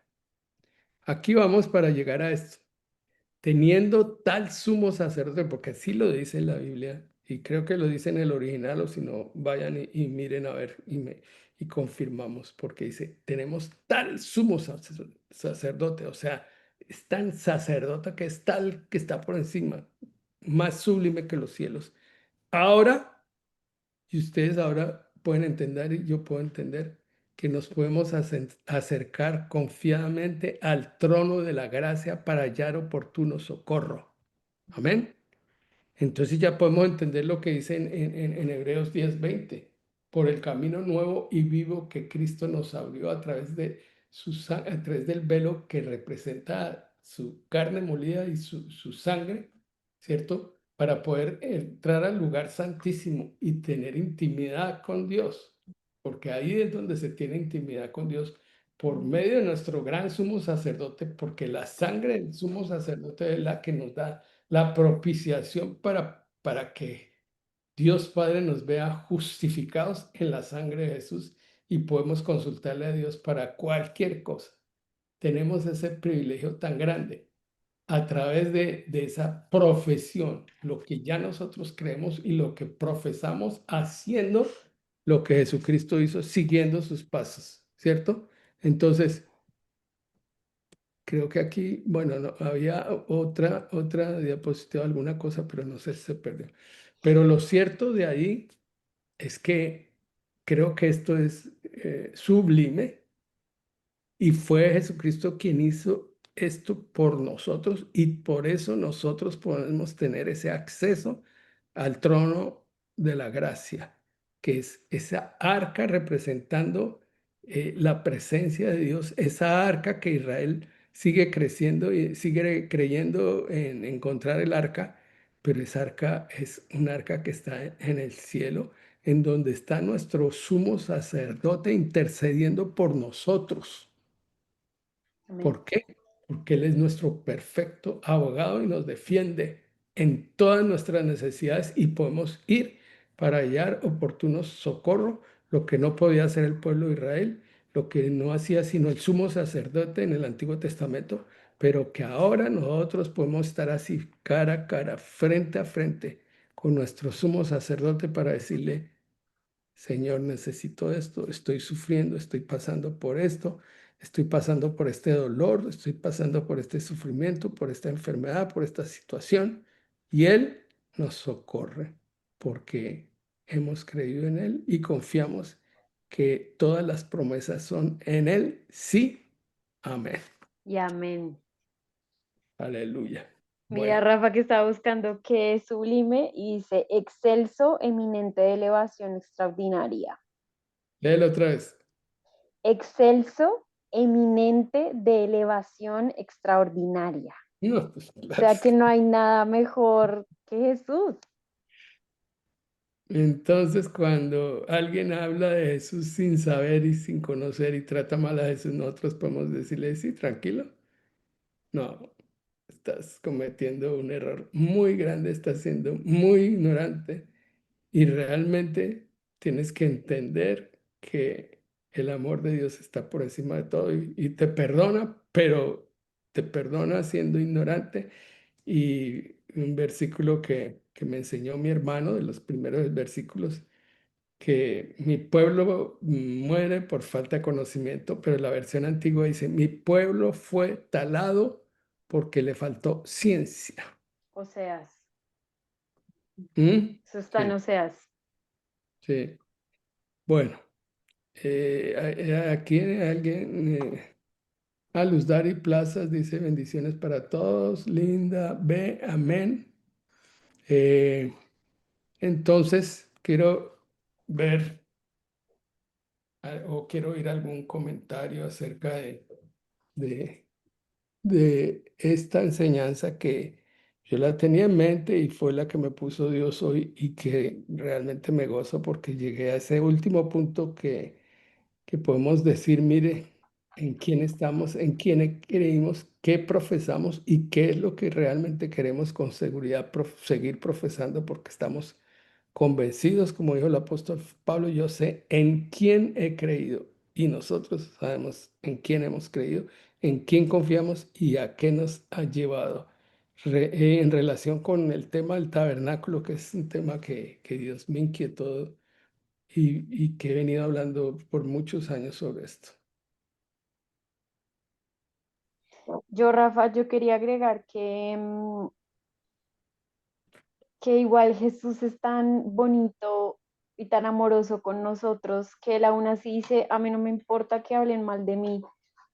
aquí vamos para llegar a esto. Teniendo tal sumo sacerdote, porque así lo dice en la Biblia, y creo que lo dice en el original, o si no, vayan y miren a ver y confirmamos, porque dice, tenemos tal sumo sacerdote, o sea, es tan sacerdote que es tal que está por encima, más sublime que los cielos. Ahora, y ustedes ahora pueden entender, y yo puedo entender, que nos podemos acercar confiadamente al trono de la gracia para hallar oportuno socorro. Amén. Entonces ya podemos entender lo que dice en Hebreos 10:20. Por el camino nuevo y vivo que Cristo nos abrió a través de a través del velo que representa su carne molida y su sangre, ¿cierto? Para poder entrar al lugar santísimo y tener intimidad con Dios, porque ahí es donde se tiene intimidad con Dios por medio de nuestro gran sumo sacerdote, porque la sangre del sumo sacerdote es la que nos da la propiciación para que Dios Padre nos vea justificados en la sangre de Jesús y podemos consultarle a Dios para cualquier cosa. Tenemos ese privilegio tan grande a través de esa profesión, lo que ya nosotros creemos y lo que profesamos haciendo lo que Jesucristo hizo, siguiendo sus pasos, ¿cierto? Entonces, creo que aquí, bueno, no, había otra diapositiva, alguna cosa, pero no sé si se perdió. Pero lo cierto de ahí es que creo que esto es sublime y fue Jesucristo quien hizo esto por nosotros y por eso nosotros podemos tener ese acceso al trono de la gracia, que es esa arca representando la presencia de Dios, esa arca que Israel sigue creciendo y sigue creyendo en encontrar el arca, pero esa arca es un arca que está en el cielo, en donde está nuestro sumo sacerdote intercediendo por nosotros. amén. ¿Por qué? Porque Él es nuestro perfecto abogado y nos defiende. en todas nuestras necesidades y podemos ir para hallar oportuno socorro, lo que no podía hacer el pueblo de Israel, lo que no hacía sino el sumo sacerdote en el Antiguo Testamento, pero que ahora nosotros podemos estar así cara a cara, frente a frente con nuestro sumo sacerdote para decirle: Señor, necesito esto, estoy sufriendo, estoy pasando por esto, estoy pasando por este dolor, estoy pasando por este sufrimiento, por esta enfermedad, por esta situación. Y Él nos socorre porque hemos creído en Él y confiamos que todas las promesas son en Él. Sí, amén. Y amén. Aleluya. Mira, Bueno, Rafa, que estaba buscando qué es sublime y dice excelso, eminente de elevación extraordinaria. léelo otra vez. Excelso, eminente de elevación extraordinaria. No, pues, O sea que no hay nada mejor que Jesús. entonces, cuando alguien habla de Jesús sin saber y sin conocer y trata mal a Jesús, nosotros podemos decirle: sí, tranquilo. No, estás cometiendo un error muy grande, estás siendo muy ignorante y realmente tienes que entender que el amor de Dios está por encima de todo y te perdona, pero te perdona siendo ignorante. Y un versículo que me enseñó mi hermano, de los primeros versículos, que mi pueblo muere por falta de conocimiento, pero la versión antigua dice: mi pueblo fue talado porque le faltó ciencia. Oseas. ¿Mm? Eso está en Sí, Oseas. sí. Bueno, aquí alguien, a Luz Dari Plazas dice: bendiciones para todos, Linda B, amén. Eh, entonces, quiero ver o quiero oír algún comentario acerca de, de esta enseñanza que yo la tenía en mente y fue la que me puso Dios hoy y que realmente me gozo porque llegué a ese último punto que podemos decir: mire, en quién estamos, en quién creímos, qué profesamos y qué es lo que realmente queremos con seguridad seguir profesando, porque estamos convencidos, como dijo el apóstol Pablo: yo sé en quién he creído. Y nosotros sabemos en quién hemos creído, en quién confiamos y a qué nos ha llevado. En relación con el tema del tabernáculo, que es un tema que Dios me inquietó y que he venido hablando por muchos años sobre esto. Yo, Rafa, yo quería agregar que igual Jesús es tan bonito y tan amoroso con nosotros que él aún así dice: a mí no me importa que hablen mal de mí,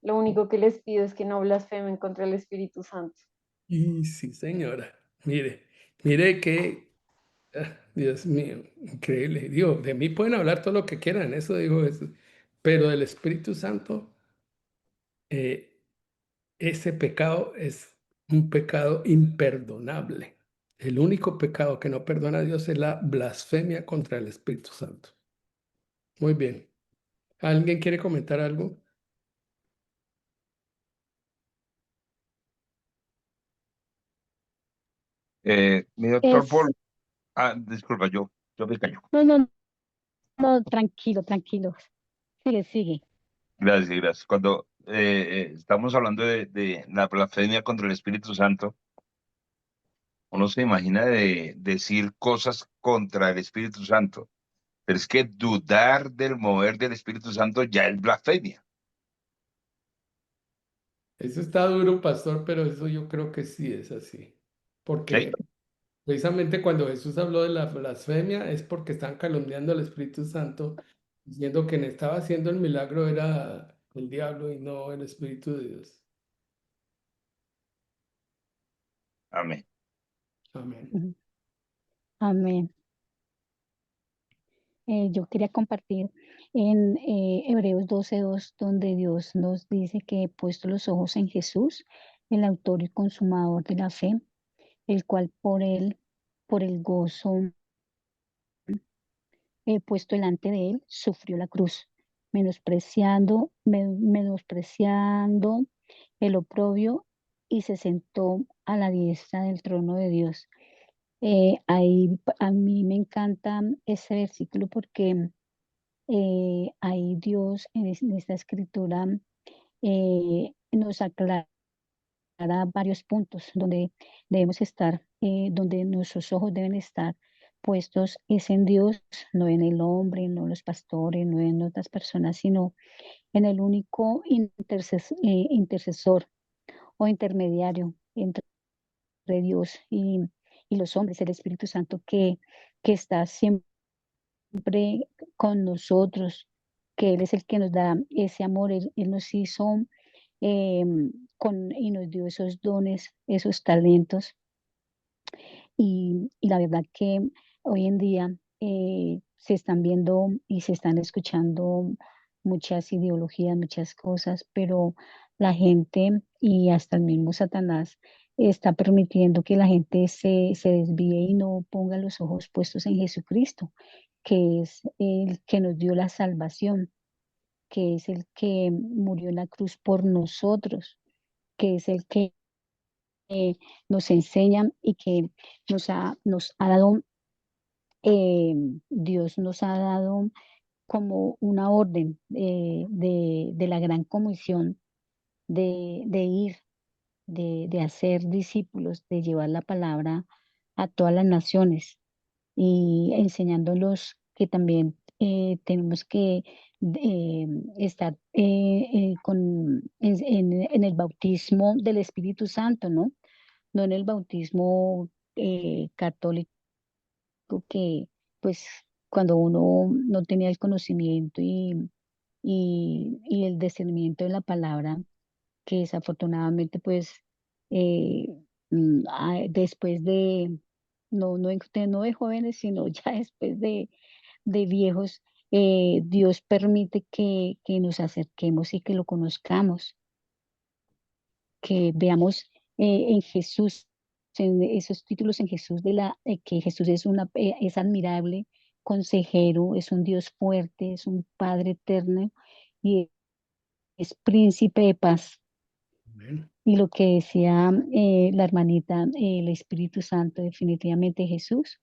lo único que les pido es que no blasfemen contra el Espíritu Santo. Y sí, señora, mire, mire que, Dios mío, increíble. Digo, de mí pueden hablar todo lo que quieran, eso dijo Jesús, pero del Espíritu Santo, eh, ese pecado es un pecado imperdonable. El único pecado que no perdona a Dios es la blasfemia contra el Espíritu Santo. Muy bien. ¿Alguien quiere comentar algo? Mi doctor Paul, Es, disculpa, yo me callo. no, no, no, tranquilo, tranquilo. Sigue, sigue. Gracias, gracias. Cuando estamos hablando de la blasfemia contra el Espíritu Santo, uno se imagina de decir cosas contra el Espíritu Santo, pero es que dudar del mover del Espíritu Santo ya es blasfemia. Eso está duro, pastor, pero eso yo creo que sí es así. ¿Sí? Porque precisamente cuando Jesús habló de la blasfemia es porque están calumniando al Espíritu Santo, diciendo que quien estaba haciendo el milagro era el diablo y no el Espíritu de Dios. Amén. Amén. Ujú. Amén. Yo quería compartir en Hebreos 12:2, donde Dios nos dice que he puesto los ojos en Jesús, el autor y consumador de la fe, el cual por el gozo puesto delante de él, sufrió la cruz, menospreciando el oprobio y se sentó a la diestra del trono de Dios. A mí me encanta ese versículo porque ahí Dios en esta escritura nos aclara varios puntos donde debemos estar, donde nuestros ojos deben estar puestos es en Dios, no en el hombre, no en los pastores, no en otras personas, sino en el único intercesor o intermediario entre Dios y los hombres, el Espíritu Santo que está siempre con nosotros, que Él es el que nos da ese amor, Él nos hizo eh, y nos dio esos dones, esos talentos. Y la verdad que hoy en día se están viendo y se están escuchando muchas ideologías, muchas cosas, pero la gente y hasta el mismo Satanás está permitiendo que la gente se desvíe y no ponga los ojos puestos en Jesucristo, que es el que nos dio la salvación, que es el que murió en la cruz por nosotros, que es el que nos enseña y que nos ha dado, eh, Dios nos ha dado como una orden de la gran comisión de ir, de hacer discípulos, de llevar la palabra a todas las naciones y enseñándolos que también tenemos que estar en el bautismo del Espíritu Santo, ¿no? No en el bautismo católico que pues cuando uno no tenía el conocimiento y el discernimiento de la palabra, que desafortunadamente pues eh, después de, no de jóvenes, sino ya después de viejos, Dios permite que nos acerquemos y que lo conozcamos, que veamos en Jesús, en esos títulos en Jesús que Jesús es admirable, consejero, es un Dios fuerte, es un Padre eterno y es príncipe de paz. Amén. Y lo que decía la hermanita, el Espíritu Santo, definitivamente Jesús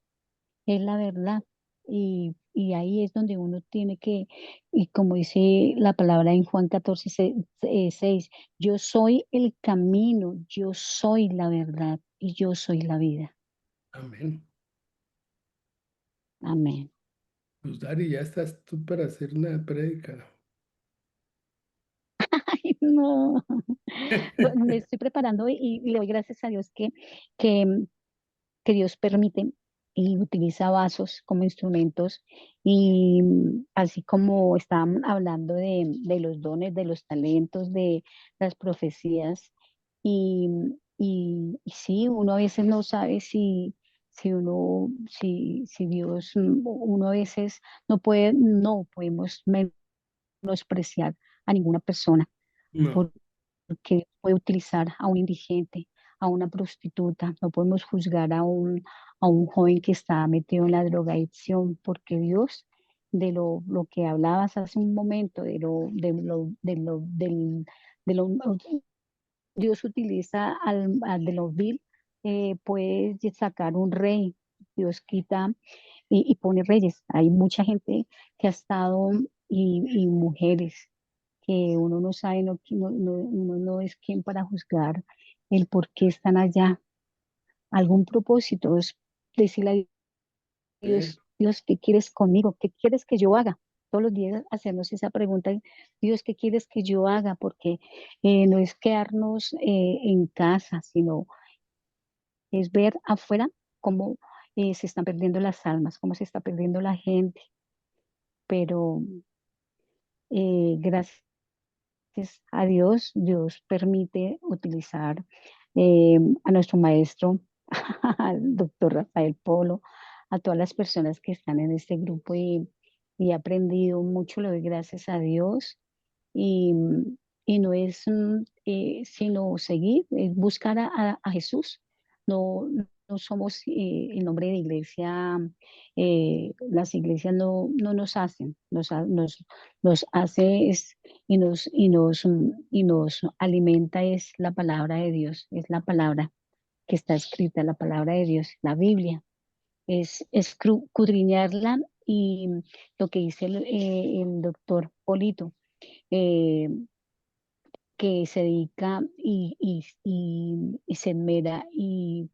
es la verdad. Y ahí es donde uno tiene y como dice la palabra en Juan 14, 6, yo soy el camino, yo soy la verdad y yo soy la vida. Amén. Amén. Pues Dari, ya estás tú para hacer una prédica. Ay, no, pues, me estoy preparando y le doy gracias a Dios que, que Dios permite y utiliza vasos como instrumentos y así como estaban hablando de los dones, de los talentos, de las profecías y, y sí, uno a veces no sabe si Dios, uno a veces no podemos menospreciar a ninguna persona No, porque puede utilizar a un indigente, a una prostituta, no podemos juzgar a un joven que está metido en la drogadicción, porque Dios, lo que hablabas hace un momento, de lo- Dios utiliza de lo vil, puede sacar un rey, Dios quita y pone reyes. Hay mucha gente que ha estado y mujeres que uno no sabe, uno no es quien para juzgar el por qué están allá. Algún propósito es decirle a sí, Dios, Dios, ¿qué quieres conmigo? ¿Qué quieres que yo haga? Todos los días hacernos esa pregunta, Dios, ¿qué quieres que yo haga? Porque no es quedarnos en casa, sino es ver afuera cómo se están perdiendo las almas, cómo se está perdiendo la gente. Pero gracias a Dios, Dios permite utilizar a nuestro maestro, al doctor Rafael Polo, a todas las personas que están en este grupo y he aprendido mucho, le doy gracias a Dios y, y no es sino seguir, es buscar a Jesús. No, no somos el nombre de iglesia, las iglesias no nos hacen, nos hace y nos alimenta es la palabra de Dios, es la palabra que está escrita, la palabra de Dios, la Biblia. es escudriñarla y lo que dice el doctor Polito, eh, que se dedica y se esmera y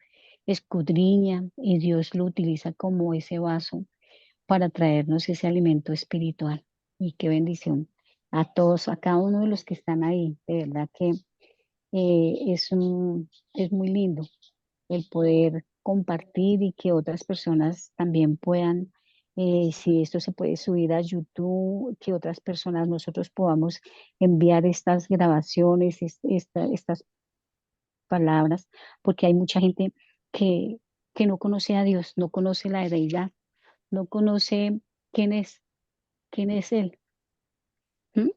escudriña y Dios lo utiliza como ese vaso para traernos ese alimento espiritual. Y qué bendición a todos, a cada uno de los que están ahí. De verdad que es muy lindo el poder compartir y que otras personas también puedan, si esto se puede subir a YouTube, que otras personas nosotros podamos enviar estas grabaciones, estas palabras, porque hay mucha gente que, que no conoce a Dios, no conoce la deidad, no conoce quién quién es Él. ¿M?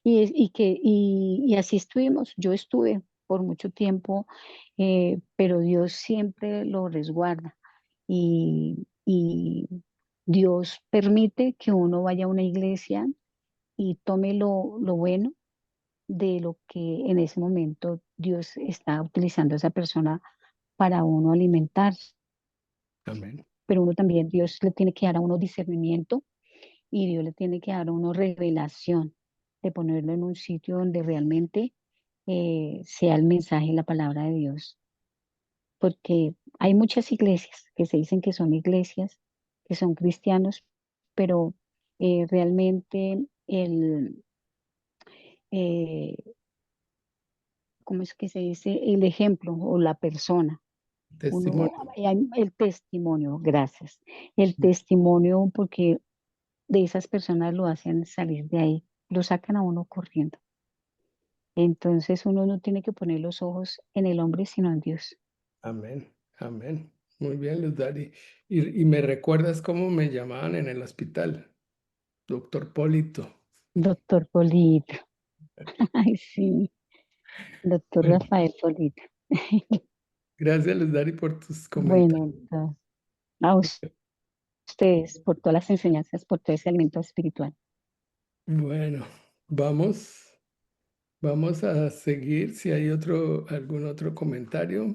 Y así estuvimos, yo estuve por mucho tiempo, pero Dios siempre lo resguarda y Dios permite que uno vaya a una iglesia y tome lo bueno de lo que en ese momento Dios está utilizando a esa persona para uno alimentarse. Amén. Pero uno también, Dios le tiene que dar a uno discernimiento y Dios le tiene que dar a uno revelación de ponerlo en un sitio donde realmente sea el mensaje y la palabra de Dios. Porque hay muchas iglesias que se dicen que son iglesias, que son cristianos, pero realmente eh, ¿cómo es que se dice? El ejemplo o la persona. Uno, Testimonio. el testimonio, gracias. El testimonio, porque de esas personas lo hacen salir de ahí, lo sacan a uno corriendo. Entonces uno no tiene que poner los ojos en el hombre, sino en Dios. Amén. Amén. Muy bien, Luz Dari. Y me recuerdas cómo me llamaban en el hospital, doctor Polito. Doctor Polito. Ay, sí, doctor Bueno, Rafael Polito. gracias, Luz Dari, por tus Bueno, comentarios. entonces, a ustedes por todas las enseñanzas, por todo ese alimento espiritual. Bueno, vamos a seguir. Si hay algún otro comentario.